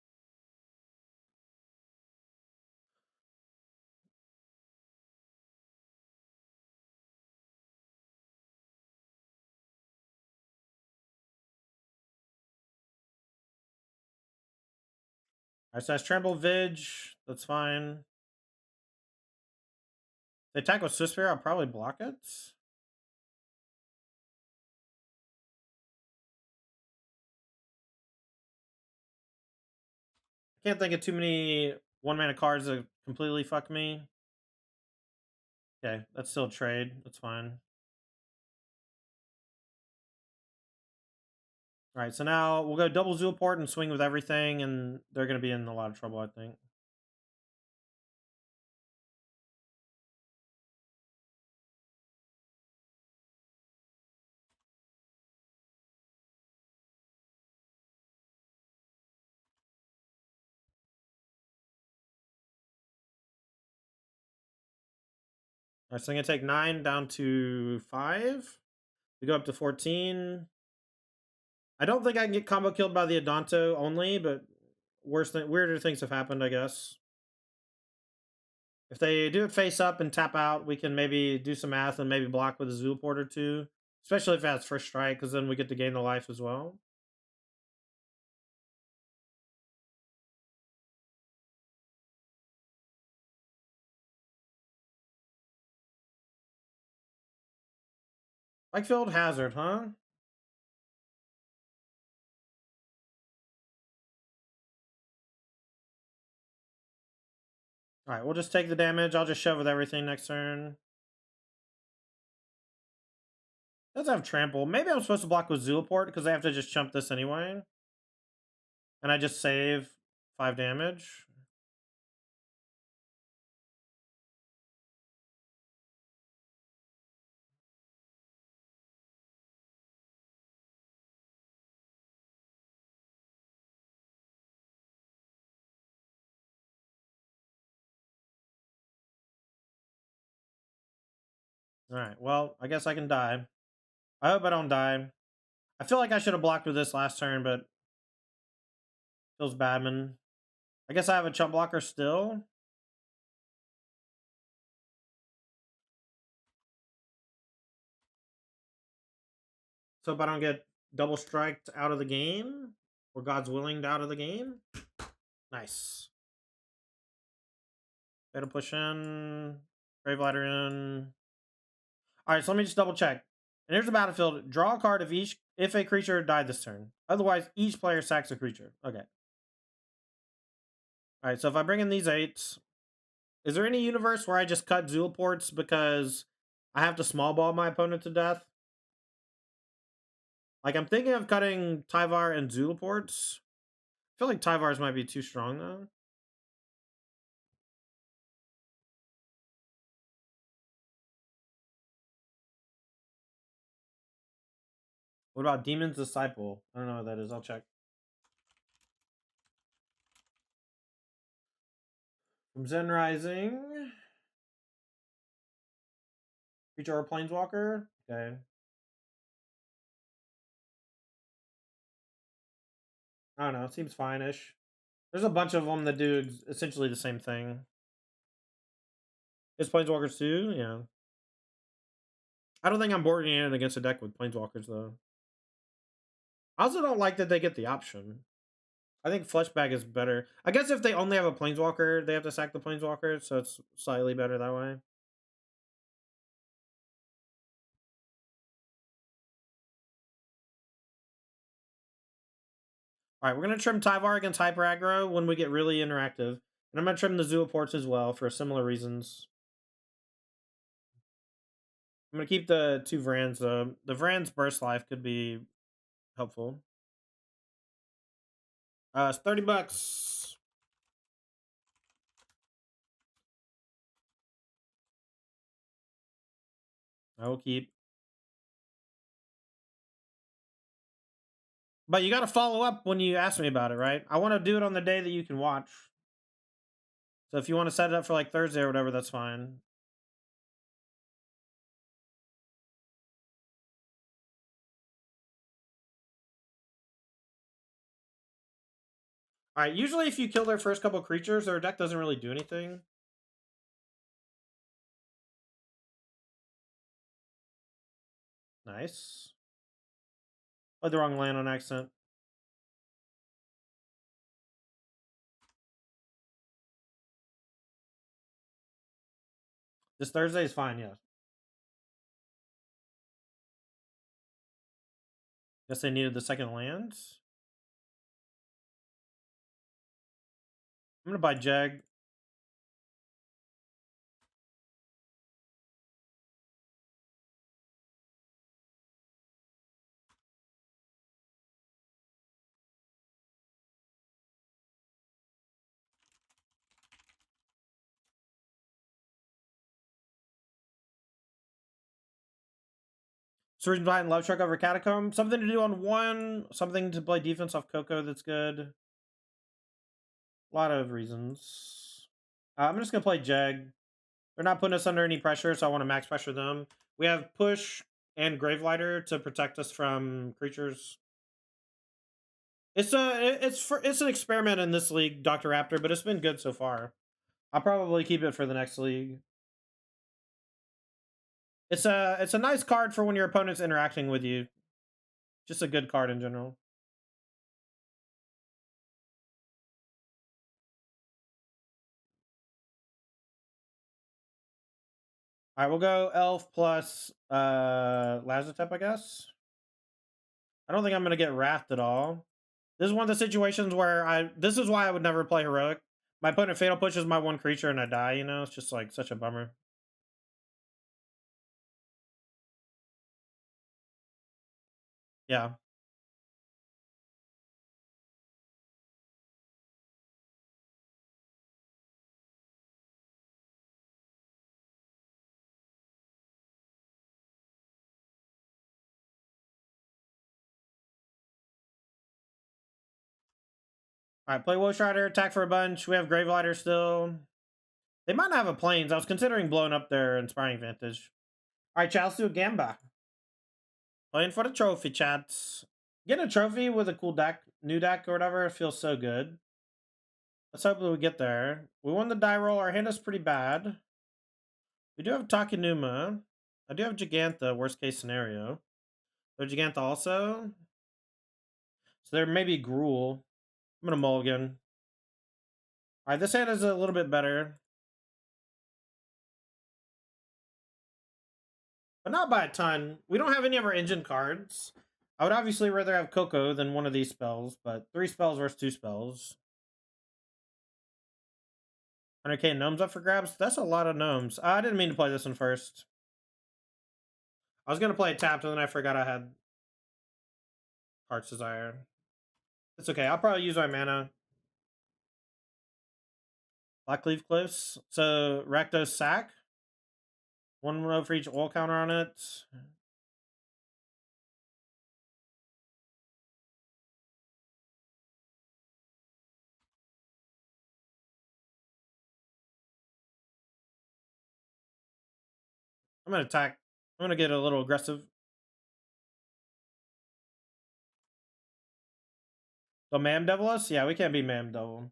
All right, so that's Trample Vig. That's fine. If they attack with Swiss Spear, I'll probably block it. I can't think of too many 1-mana cards that completely fuck me. Okay, that's still a trade. That's fine. All right, so now we'll go double Zooport and swing with everything, and they're going to be in a lot of trouble, I think. Alright, so I'm gonna take 9 down to 5. We go up to 14. I don't think I can get combo killed by the Adonto only, but weirder things have happened, I guess. If they do it face up and tap out, we can maybe do some math and maybe block with a Zulaport or two. Especially if it has first strike, because then we get to gain the life as well. Spikefield Hazard, huh? Alright, we'll just take the damage. I'll just shove with everything next turn. Does have trample. Maybe I'm supposed to block with Zulaport because I have to just chump this anyway. And I just save 5 damage. Alright, well, I guess I can die. I hope I don't die. I feel like I should have blocked with this last turn, but feels bad, man. I guess I have a chump blocker still. So if I don't get double striked out of the game, or God's willing out of the game. Nice. Better push in. Gravelighter in. Alright, so let me just double check. And here's the battlefield. Draw a card if a creature died this turn. Otherwise, each player sacks a creature. Okay. Alright, so if I bring in these 8, is there any universe where I just cut Zulaports because I have to small ball my opponent to death? Like, I'm thinking of cutting Tyvar and Zulaports. I feel like Tyvar's might be too strong, though. What about Demon's Disciple? I don't know what that is. I'll check. From Zen Rising. Creature or Planeswalker? Okay. I don't know. It seems fine-ish. There's a bunch of them that do essentially the same thing. Is Planeswalkers too? Yeah. I don't think I'm boarding in against a deck with Planeswalkers, though. I also don't like that they get the option. I think Fleshbag is better. I guess if they only have a Planeswalker, they have to sack the Planeswalker, so it's slightly better that way. Alright, we're going to trim Tyvar against Hyper Aggro when we get really interactive. And I'm going to trim the Zulaports as well for similar reasons. I'm going to keep the 2 Vrans, though. The Vrans Burst Life could be helpful. It's $30. I will keep. But you got to follow up when you ask me about it, right? I want to do it on the day that you can watch. So if you want to set it up for like Thursday or whatever, that's fine. Alright, usually if you kill their first couple creatures, their deck doesn't really do anything. Nice. Played the wrong land on accident. This Thursday is fine, yeah. Guess they needed the second land. I'm gonna buy Jag. Surgeon Blind, Love Shark over Catacomb. Something to do on 1. Something to play defense off Coco that's good. A lot of reasons. I'm just gonna play Jag. They're not putting us under any pressure, so I want to max pressure them. We have push and Gravelighter to protect us from creatures. It's an experiment in this league, Dr. Raptor, but it's been good so far. I'll probably keep it for the next league. It's a nice card for when your opponent's interacting with you. Just a good card in general. All right, we'll go Elf plus Lazotep, I guess. I don't think I'm gonna get Wrathed at all. This is one of the situations where this is why I would never play Heroic. My opponent Fatal pushes my one creature and I die, you know? It's just like such a bummer. Yeah. All right, play Wolf Rider, attack for a bunch. We have Gravelighter still. They might not have a Plains. I was considering blowing up their Inspiring Advantage. All right, chat, let's do a Gamba. Playing for the trophy, chats. Getting a trophy with a cool deck, new deck or whatever, feels so good. Let's hope that we get there. We won the die roll. Our hand is pretty bad. We do have Takenuma. I do have Gigantha, worst case scenario. There's Gigantha also. So there may be Gruul. I'm going to mulligan. All right, this hand is a little bit better. But not by a ton. We don't have any of our engine cards. I would obviously rather have Coco than one of these spells, but 3 spells versus 2 spells. 100k gnomes up for grabs? That's a lot of gnomes. I didn't mean to play this one first. I was going to play it tapped, and then I forgot I had Heart's Desire. It's okay. I'll probably use my mana. Blackleaf Cliffs. So, Rakdos sack. 1 row for each oil counter on it. I'm going to attack. I'm going to get a little aggressive. So, Mam Devil us? Yeah, we can't beat Mam Devil.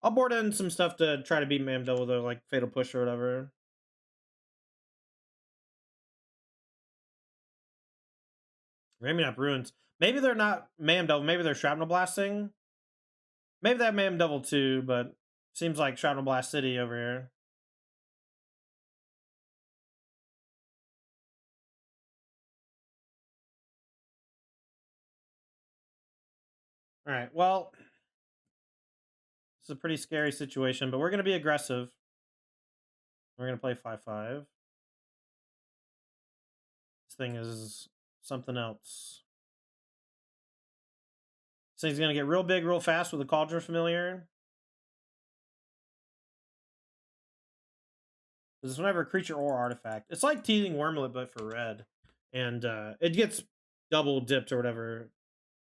I'll board in some stuff to try to beat Mam Devil, though, like Fatal Push or whatever. Maybe not Ruins. Maybe they're not Mam Devil. Maybe they're Shrapnel Blasting. Maybe that Mam Devil too, but seems like Shrapnel Blast City over here. All right, well, it's a pretty scary situation, but we're going to be aggressive. We're going to play 5/5. This thing is something else. This thing's going to get real big real fast with a Cauldron Familiar. This is whenever creature or artifact. It's like Teething Wormlet, but for red. And it gets double dipped or whatever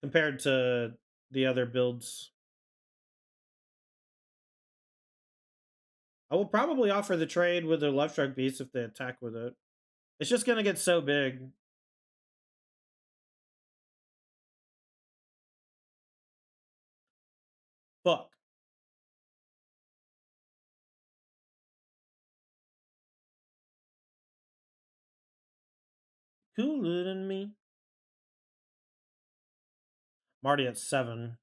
compared to the other builds. I will probably offer the trade with the Love Struck Beast if they attack with it. It's just going to get so big. Fuck. Cooler than me. I'm already at 7.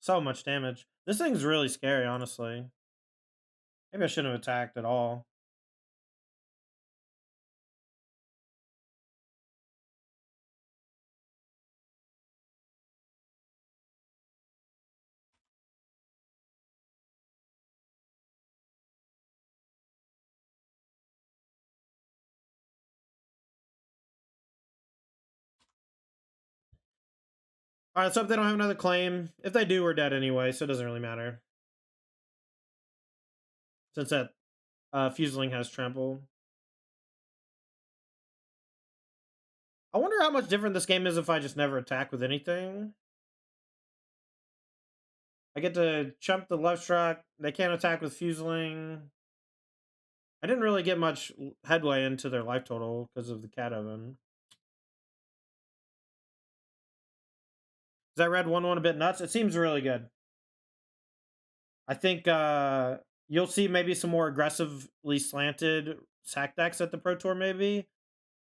So much damage. This thing's really scary, honestly. Maybe I shouldn't have attacked at all. All right, so if they don't have another claim, if they do, we're dead anyway, so it doesn't really matter. Since that Fuseling has trample. I wonder how much different this game is if I just never attack with anything. I get to chump the Love Struck. They can't attack with Fuseling. I didn't really get much headway into their life total because of the cat oven. Is that red 1/1 a bit nuts? It seems really good. I think you'll see maybe some more aggressively slanted sack decks at the Pro Tour, maybe,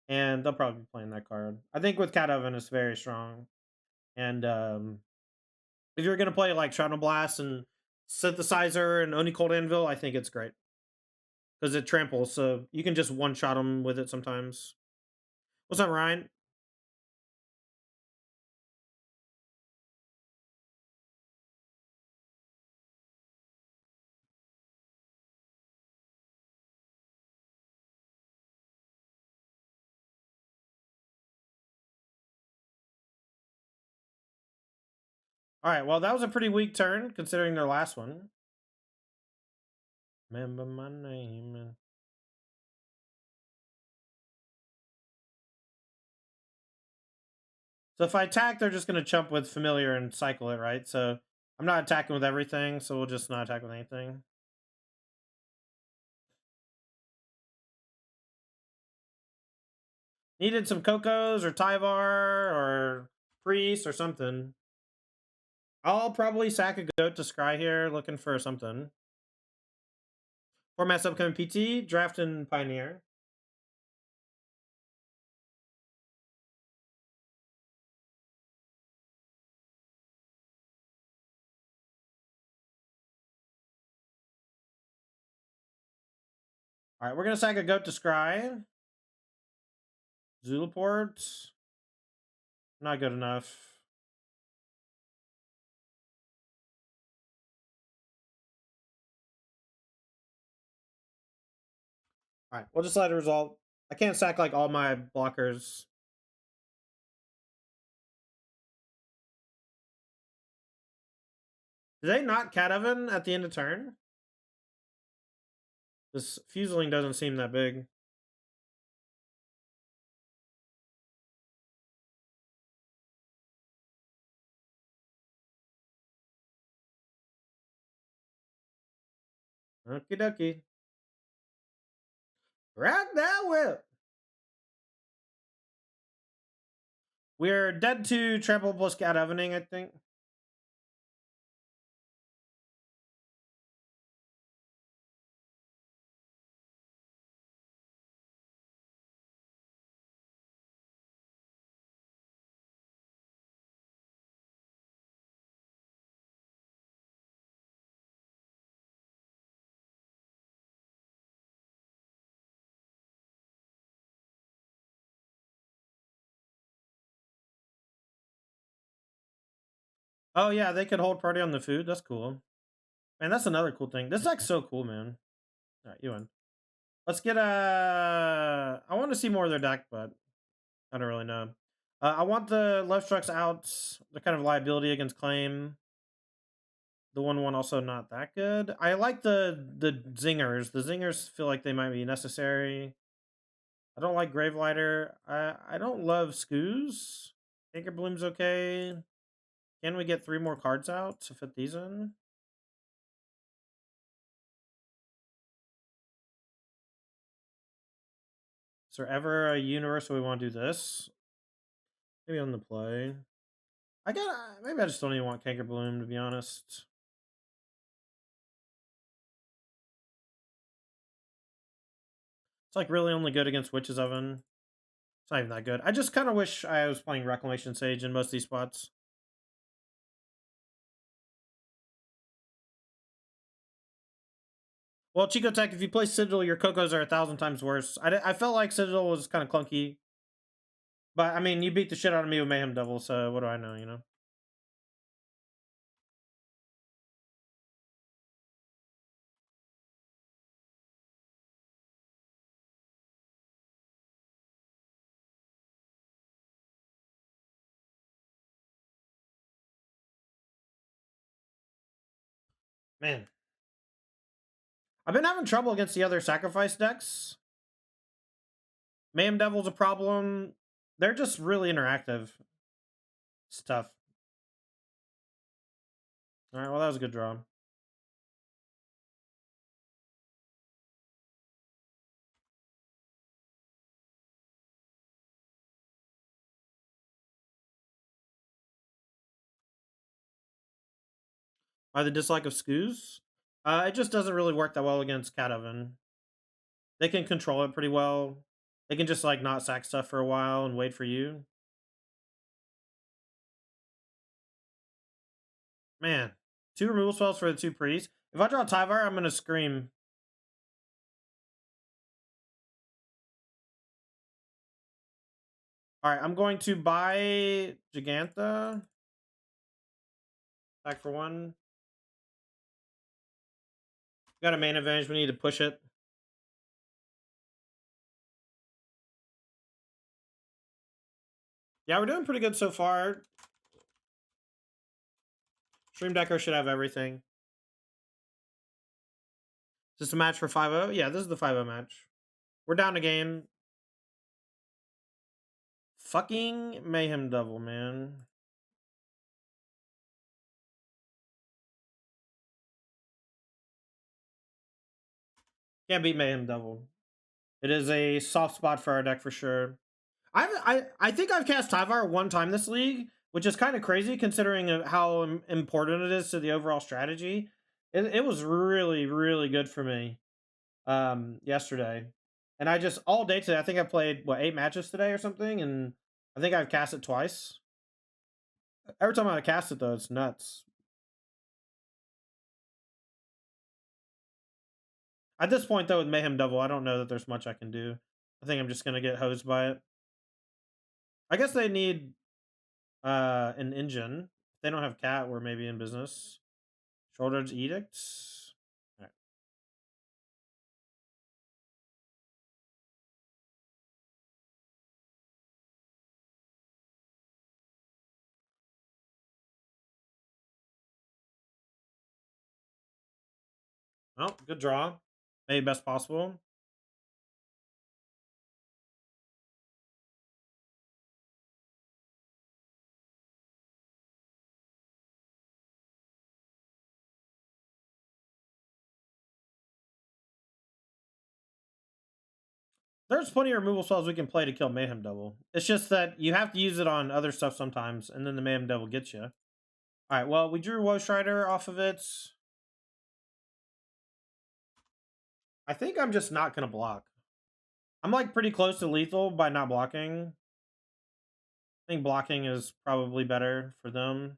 and they'll probably be playing that card. I think with cat oven, it's very strong, and if you're gonna play like Shadow Blast and Synthesizer and Oni Cold Anvil, I think it's great because it tramples, so you can just one shot them with it sometimes. What's up, Ryan? All right, well, that was a pretty weak turn considering their last one. Remember my name. So if I attack, they're just going to chump with Familiar and cycle it, right? So I'm not attacking with everything, so we'll just not attack with anything. Needed some Cocos or Tyvar or Priest or something. I'll probably sack a goat to Scry here, looking for something. Format upcoming PT, Draft and Pioneer. All right, we're going to sack a goat to Scry. Zulaport. Not good enough. All right, we'll just let it result. I can't sack like all my blockers. Did they not cat oven at the end of turn? This fuseling doesn't seem that big. Okie dokie. Rock that whip. We're dead to trample plus cat ovening, I think. Oh yeah, they could hold party on the food. That's cool. Man, that's another cool thing. This deck's so cool, man. All right, you win. Let's get a. I want to see more of their deck, but I don't really know. I want the left trucks out. The kind of liability against claim. The 1/1 also not that good. I like the zingers. The zingers feel like they might be necessary. I don't like Gravelighter. I don't love Scoos. Anchor Bloom's okay. Can we get 3 more cards out to fit these in? Is there ever a universe where we want to do this? Maybe on the play. Maybe I just don't even want Canker Bloom, to be honest. It's like really only good against Witch's Oven. It's not even that good. I just kind of wish I was playing Reclamation Sage in most of these spots. Well, Chico Tech, if you play Citadel, your Cocos are 1,000 times worse. I felt like Citadel was kind of clunky. But, I mean, you beat the shit out of me with Mayhem Devil, so what do I know, you know? Man. I've been having trouble against the other sacrifice decks. Mayhem Devil's a problem. They're just really interactive. It's tough. Alright, well, that was a good draw. The dislike of Scoos? It just doesn't really work that well against Cat Oven. They can control it pretty well. They can just like not sack stuff for a while and wait for you. Man, 2 removal spells for the 2 priests. If I draw Tyvar, I'm gonna scream. Alright, I'm going to buy Gigantha. Back for 1. Got a main advantage, we need to push it. Yeah, we're doing pretty good so far. Stream Decker should have everything. Is this a match for 5-0? Yeah, this is the 5-0 match. We're down a game. Fucking Mayhem Devil, man. Can't beat Mayhem Devil. It is a soft spot for our deck for sure. I think I've cast Tyvar 1 time this league, which is kind of crazy considering how important it is to the overall strategy. It was really, really good for me yesterday. And I just, all day today, I think I played, what, 8 matches today or something? And I think I've cast it twice. Every time I cast it, though, it's nuts. At this point, though, with Mayhem Devil, I don't know that there's much I can do. I think I'm just going to get hosed by it. I guess they need an engine. If they don't have Cat, we're maybe in business. Shoulder's Edicts. All right. Oh, good draw. Made best possible. There's plenty of removal spells we can play to kill Mayhem Devil. It's just that you have to use it on other stuff sometimes, and then the Mayhem Devil gets you. All right, well, we drew Woe Strider off of it. I think I'm just not going to block. I'm like pretty close to lethal by not blocking. I think blocking is probably better for them.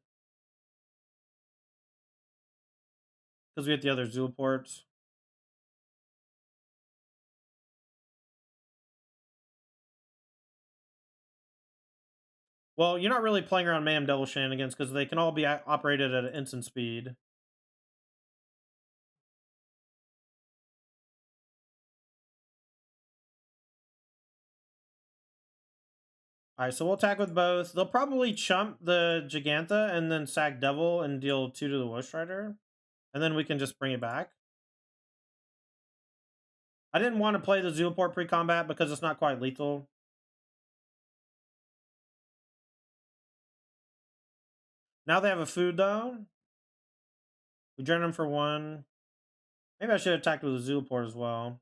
Because we have the other Zulaport. Well, you're not really playing around Mayhem Devil shenanigans because they can all be operated at instant speed. Alright, so we'll attack with both. They'll probably chump the Gigantha and then sack Devil and deal 2 to the Woe Strider. And then we can just bring it back. I didn't want to play the Zulaport pre-combat because it's not quite lethal. Now they have a food, though. We drain them for 1. Maybe I should have attacked with a Zulaport as well.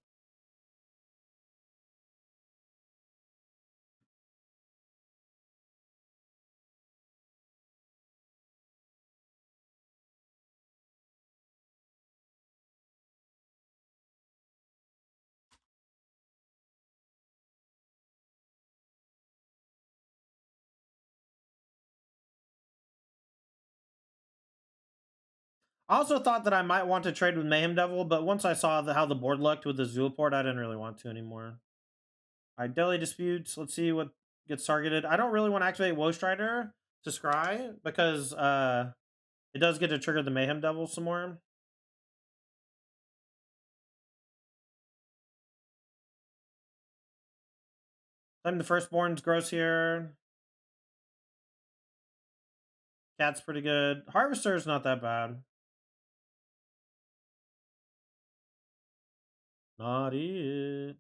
I also thought that I might want to trade with Mayhem Devil, but once I saw how the board looked with the Zulaport, I didn't really want to anymore. Alright, Daily Disputes. Let's see what gets targeted. I don't really want to activate Woe Strider to scry because it does get to trigger the Mayhem Devil some more. Then the Firstborn's gross here. Cat's pretty good. Harvester's not that bad. Not it.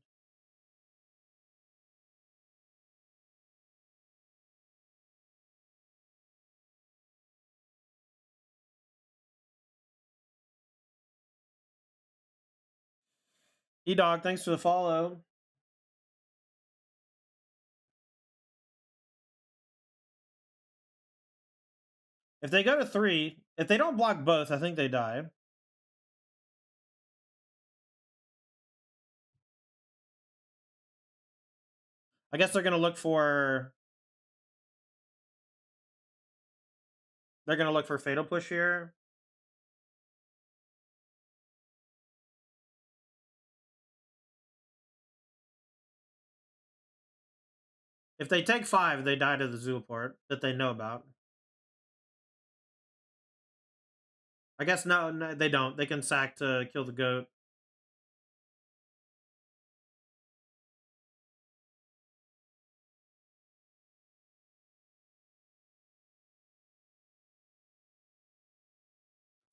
E-Dog, thanks for the follow. If they go to 3, If they don't block both, I think they die. I guess they're gonna look for... They're gonna look for Fatal Push here. If they take 5, they die to the Zulaport that they know about. I guess no, they don't. They can sack to kill the goat.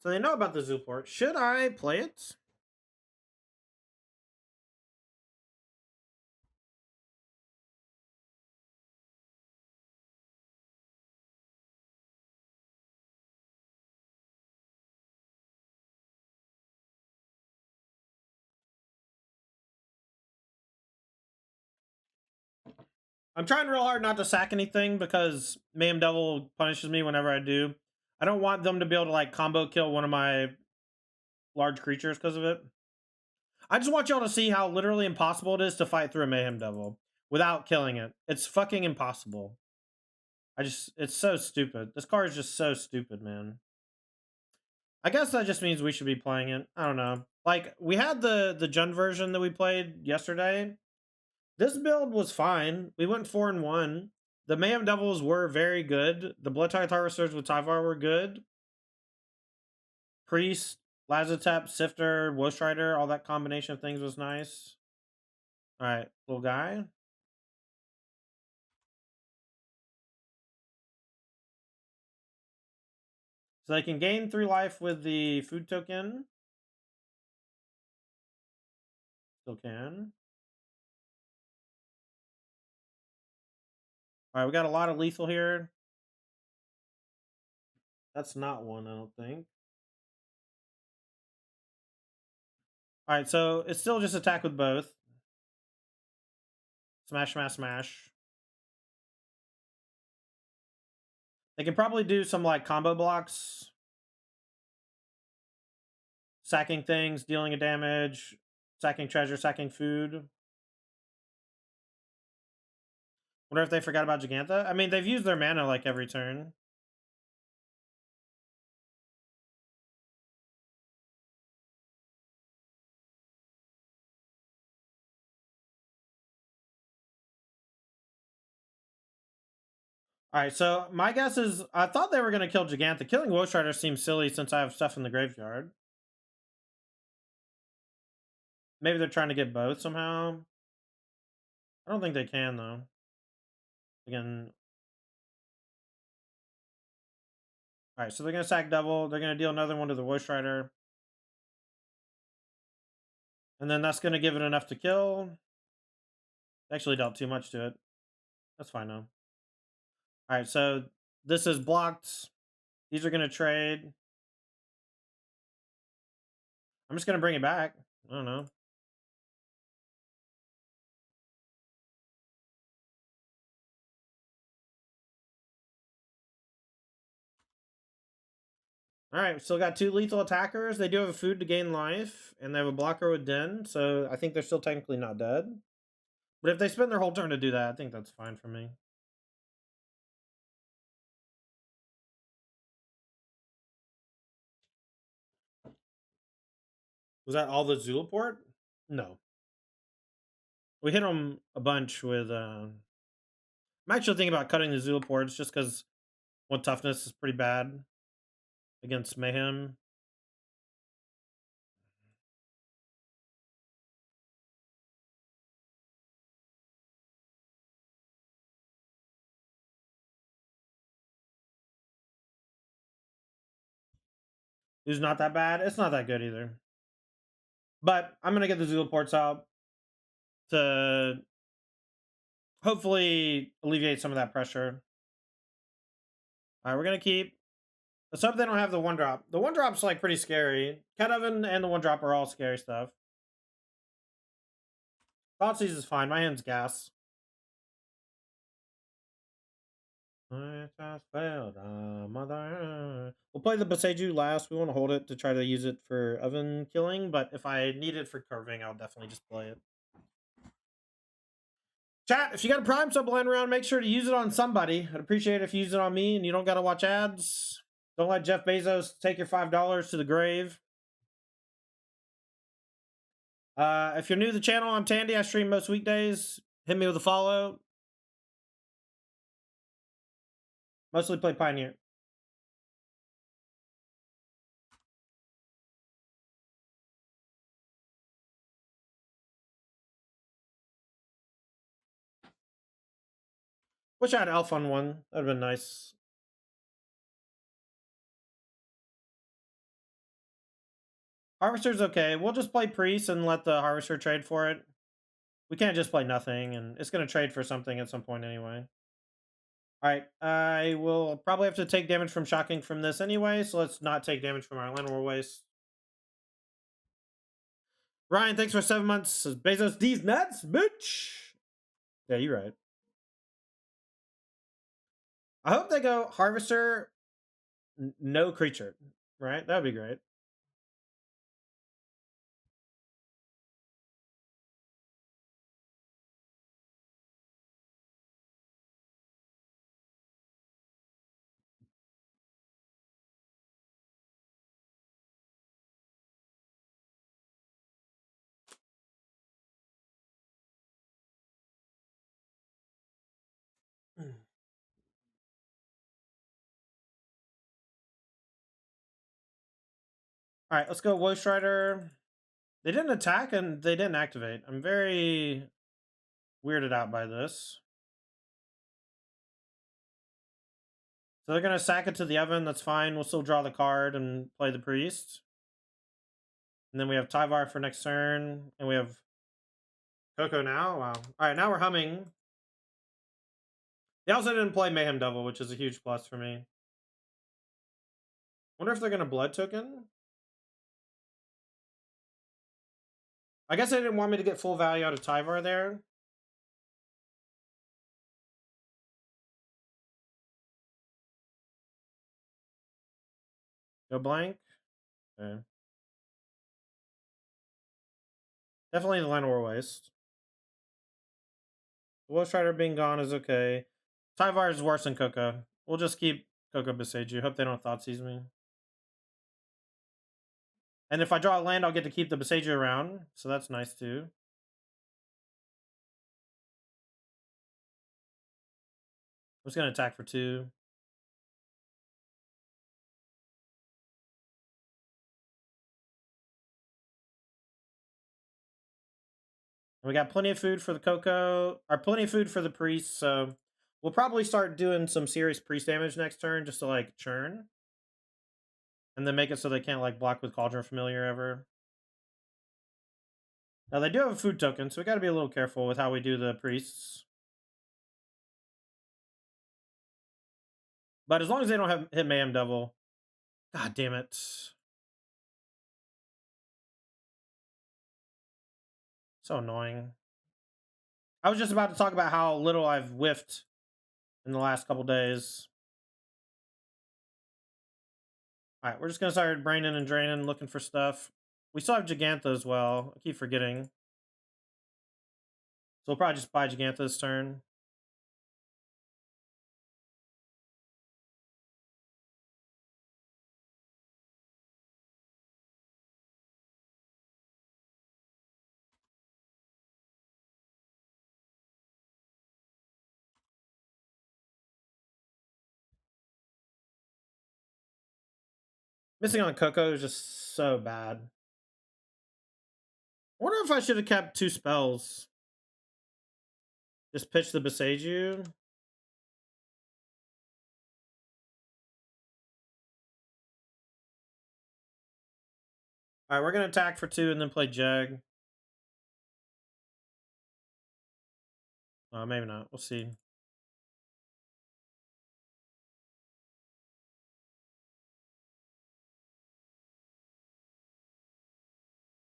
So they know about the Zulaport. Should I play it? I'm trying real hard not to sack anything because Mayhem Devil punishes me whenever I do. I don't want them to be able to like combo kill one of my large creatures because of it. I just want y'all to see how literally impossible it is to fight through a Mayhem Devil without killing it. It's fucking impossible. It's so stupid. This card is just so stupid, man. I guess that just means we should be playing it. I don't know. Like, we had the Jund version that we played yesterday. This build was fine. We went 4-1. The Mayhem Devils were very good. The Blood Tithe Harvesters with Tyvar were good. Priest, Lazotep, Sifter, Woe Rider, all that combination of things was nice. Alright, little guy. So they can gain 3 life with the food token. Still can. Alright, we got a lot of lethal here. That's not one, I don't think. Alright, so it's still just attack with both. Smash, smash, smash. They can probably do some like combo blocks. Sacking things, dealing a damage, sacking treasure, sacking food. Wonder if they forgot about Giganta? I mean, they've used their mana like every turn. Alright, so my guess is I thought they were going to kill Giganta. Killing Woe Rider seems silly since I have stuff in the graveyard. Maybe they're trying to get both somehow. I don't think they can, though. Again. Alright, so they're going to sack Devil. They're going to deal another one to the Woe Rider. And then that's going to give it enough to kill. Actually dealt too much to it. That's fine now. Alright, so this is blocked. These are going to trade. I'm just going to bring it back. I don't know. Alright, still got 2 lethal attackers. They do have a food to gain life, and they have a blocker with Den, so I think they're still technically not dead. But if they spend their whole turn to do that, I think that's fine for me. Was that all the Zulaport? No. We hit them a bunch with... I'm actually thinking about cutting the Zulaports just because 1 toughness is pretty bad against Mayhem. Who's not that bad? It's not that good either. But I'm going to get the Zulaports out to hopefully alleviate some of that pressure. Alright, we're going to keep. Let's hope they don't have the 1-drop. The 1-drop's like pretty scary. Cat Oven and the 1-drop are all scary stuff. Thoughtseize is fine. My hand's gas. I just failed, mother. We'll play the Boseiju last. We want to hold it to try to use it for oven killing, but if I need it for carving, I'll definitely just play it. Chat, if you got a Prime sub lying around, make sure to use it on somebody. I'd appreciate it if you use it on me and you don't got to watch ads. Don't let Jeff Bezos take your $5 to the grave. If you're new to the channel, I'm Tandy. I stream most weekdays. Hit me with a follow. Mostly play Pioneer. Wish I had Elf on one. That'd have been nice. Harvester's okay. We'll just play Priest and let the Harvester trade for it. We can't just play nothing, and it's going to trade for something at some point anyway. Alright, I will probably have to take damage from Shocking from this anyway, so let's not take damage from our Land War Waste. Ryan, thanks for 7 months. Says Bezos, these nuts, bitch! Yeah, you're right. I hope they go Harvester, no creature, right? That would be great. Alright, let's go Woe Strider. They didn't attack and they didn't activate. I'm very weirded out by this. So they're going to sack it to the oven. That's fine. We'll still draw the card and play the Priest. And then we have Tyvar for next turn. And we have Coco now. Wow. Alright, now we're humming. They also didn't play Mayhem Devil, which is a huge plus for me. Wonder if they're going to Blood Token? I guess they didn't want me to get full value out of Tyvar there. Go blank? Okay. Definitely the Land War Waste. The Woe Strider being gone is okay. Tyvar is worse than Coco. We'll just keep Coco Boseiju. Hope they don't Thoughtseize me. And if I draw a land, I'll get to keep the Boseiju around. So that's nice too. I'm just going to attack for 2. And we got plenty of food for the Coco, or plenty of food for the Priest, so we'll probably start doing some serious Priest damage next turn just to like churn. And then make it so they can't like block with Cauldron Familiar ever. Now they do have a food token, so we got to be a little careful with how we do the Priests. But as long as they don't have hit Mayhem Devil. God damn it. So annoying. I was just about to talk about how little I've whiffed in the last couple days. Alright, we're just going to start braining and draining, looking for stuff. We still have Gigantha as well. I keep forgetting. So we'll probably just buy Gigantha this turn. Missing on Coco is just so bad. I wonder if I should have kept 2 spells. Just pitch the Boseiju. Alright, we're going to attack for 2 and then play Jag. Maybe not. We'll see.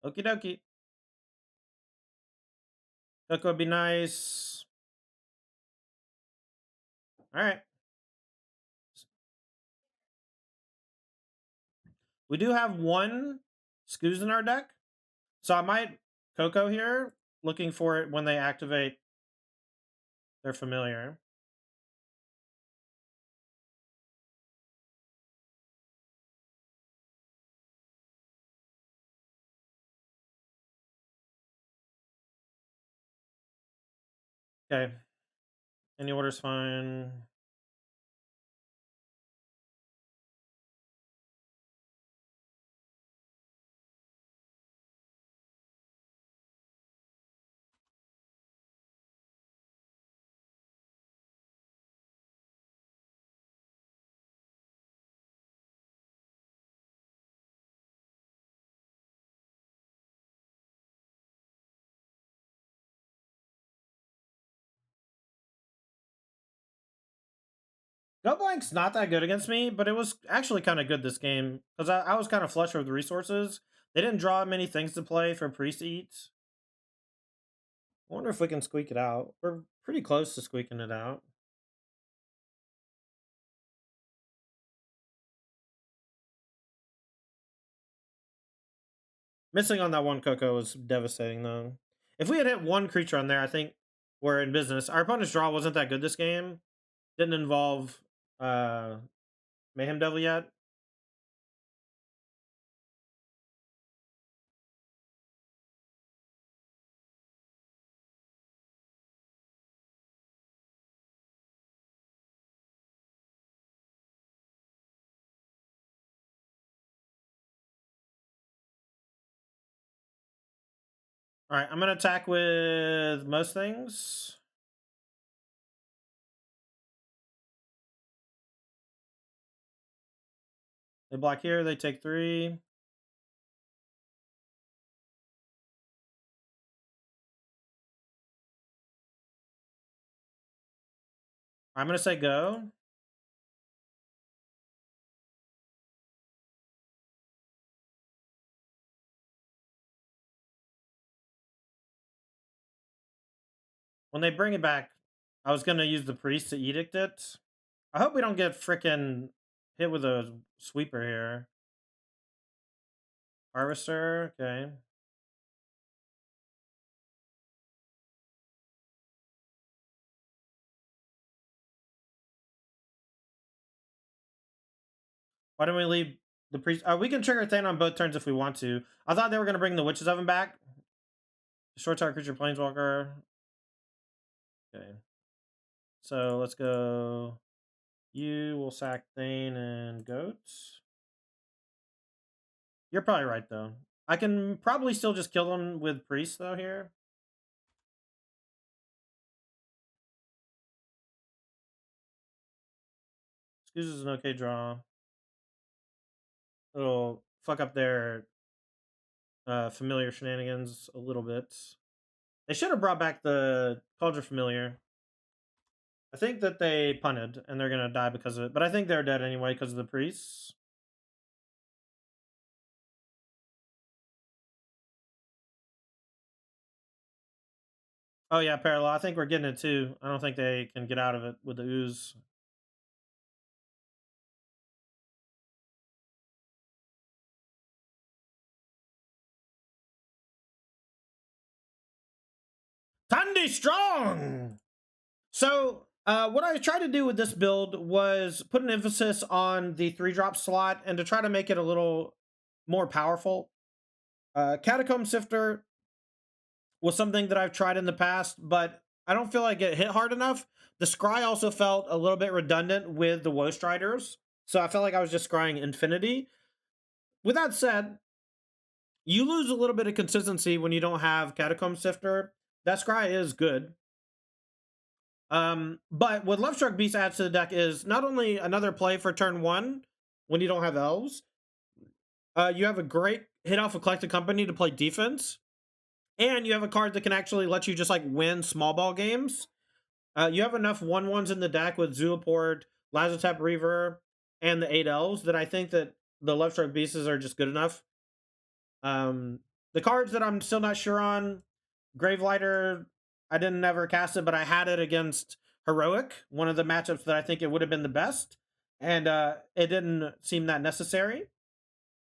Okie dokie. Coco would be nice. Alright. We do have one Scoos in our deck, so I might Coco here, looking for it when they activate their familiar. Okay. Any order's fine. Go Blank's not that good against me, but it was actually kind of good this game because I was kind of flush with resources. They didn't draw many things to play for Priest to eat. I wonder if we can squeak it out. We're pretty close to squeaking it out. Missing on that one Coco was devastating, though. If we had hit one creature on there, I think we're in business. Our opponent's draw wasn't that good this game. Didn't involve Mayhem Devil yet. All right, I'm going to attack with most things. They block here, they take 3. I'm going to say go. When they bring it back, I was going to use the Priest to edict it. I hope we don't get frickin' hit with a sweeper here. Harvester, okay. Why don't we leave the Priest? We can trigger Thane on both turns if we want to. I thought they were going to bring the Witch's Oven back. Short target creature, Planeswalker. Okay. So let's go. You will sack Thane and Goats. You're probably right, though. I can probably still just kill them with Priest, though, here. Excuse is an okay draw. It'll fuck up their familiar shenanigans a little bit. They should have brought back the Cauldron Familiar. I think that they punted, and they're going to die because of it. But I think they're dead anyway because of the priests. Oh, yeah, Parallel. I think we're getting it, too. I don't think they can get out of it with the ooze. Tandy Strong! So, what I tried to do with this build was put an emphasis on the 3-drop slot and to try to make it a little more powerful. Catacomb Sifter was something that I've tried in the past, but I don't feel like it hit hard enough. The Scry also felt a little bit redundant with the Woe Striders, so I felt like I was just scrying Infinity. With that said, you lose a little bit of consistency when you don't have Catacomb Sifter. That Scry is good. But what Lovestruck Beast adds to the deck is not only another play for turn 1 when you don't have elves, you have a great hit off of Collected Company to play defense, and you have a card that can actually let you just like win small ball games. You have enough 1/1s in the deck with Zulaport, Lazotep Reaver, and the 8 elves that I think that the Lovestruck Beasts are just good enough. The cards that I'm still not sure on, Gravelighter, I didn't ever cast it, but I had it against Heroic, one of the matchups that I think it would have been the best, and it didn't seem that necessary.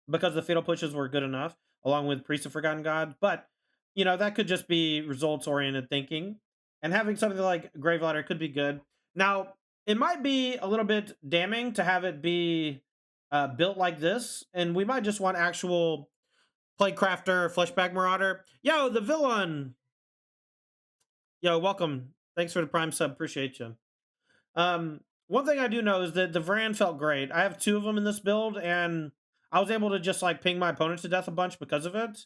because the fatal pushes were good enough, along with Priest of Forgotten God. But, you know, that could just be results-oriented thinking. And having something like Grave Ladder could be good. Now, it might be a little bit damning to have it be built like this, and we might just want actual Plaguecrafter, Fleshbag Marauder. Yo, the villain! Yo, welcome. Thanks for the Prime sub. Appreciate you. One thing I do know is that the Varan felt great. I have 2 of them in this build, and I was able to just like ping my opponent to death a bunch because of it.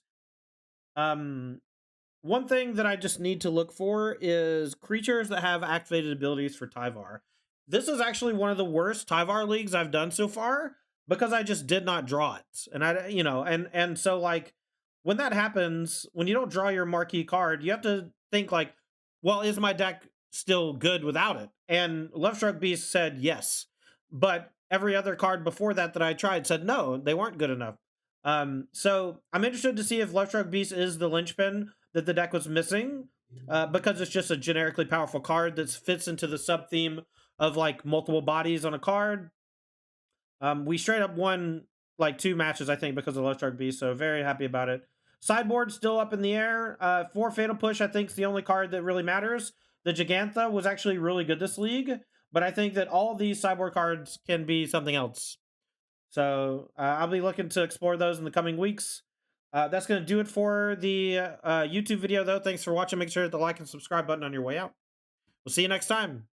One thing that I just need to look for is creatures that have activated abilities for Tyvar. This is actually one of the worst Tyvar leagues I've done so far because I just did not draw it. And I, you know, and so like when that happens, when you don't draw your marquee card, you have to think like, well, is my deck still good without it? And Lovestruck Beast said yes, but every other card before that I tried said no, they weren't good enough. So I'm interested to see if Lovestruck Beast is the linchpin that the deck was missing, because it's just a generically powerful card that fits into the sub theme of like multiple bodies on a card. We straight up won like 2 matches, I think, because of Lovestruck Beast, so very happy about it. Sideboard still up in the air. 4 Fatal Push, I think, is the only card that really matters. The Gigantha was actually really good this league, but I think that all these sideboard cards can be something else. So I'll be looking to explore those in the coming weeks. That's going to do it for the YouTube video, though. Thanks for watching. Make sure to hit the like and subscribe button on your way out. We'll see you next time.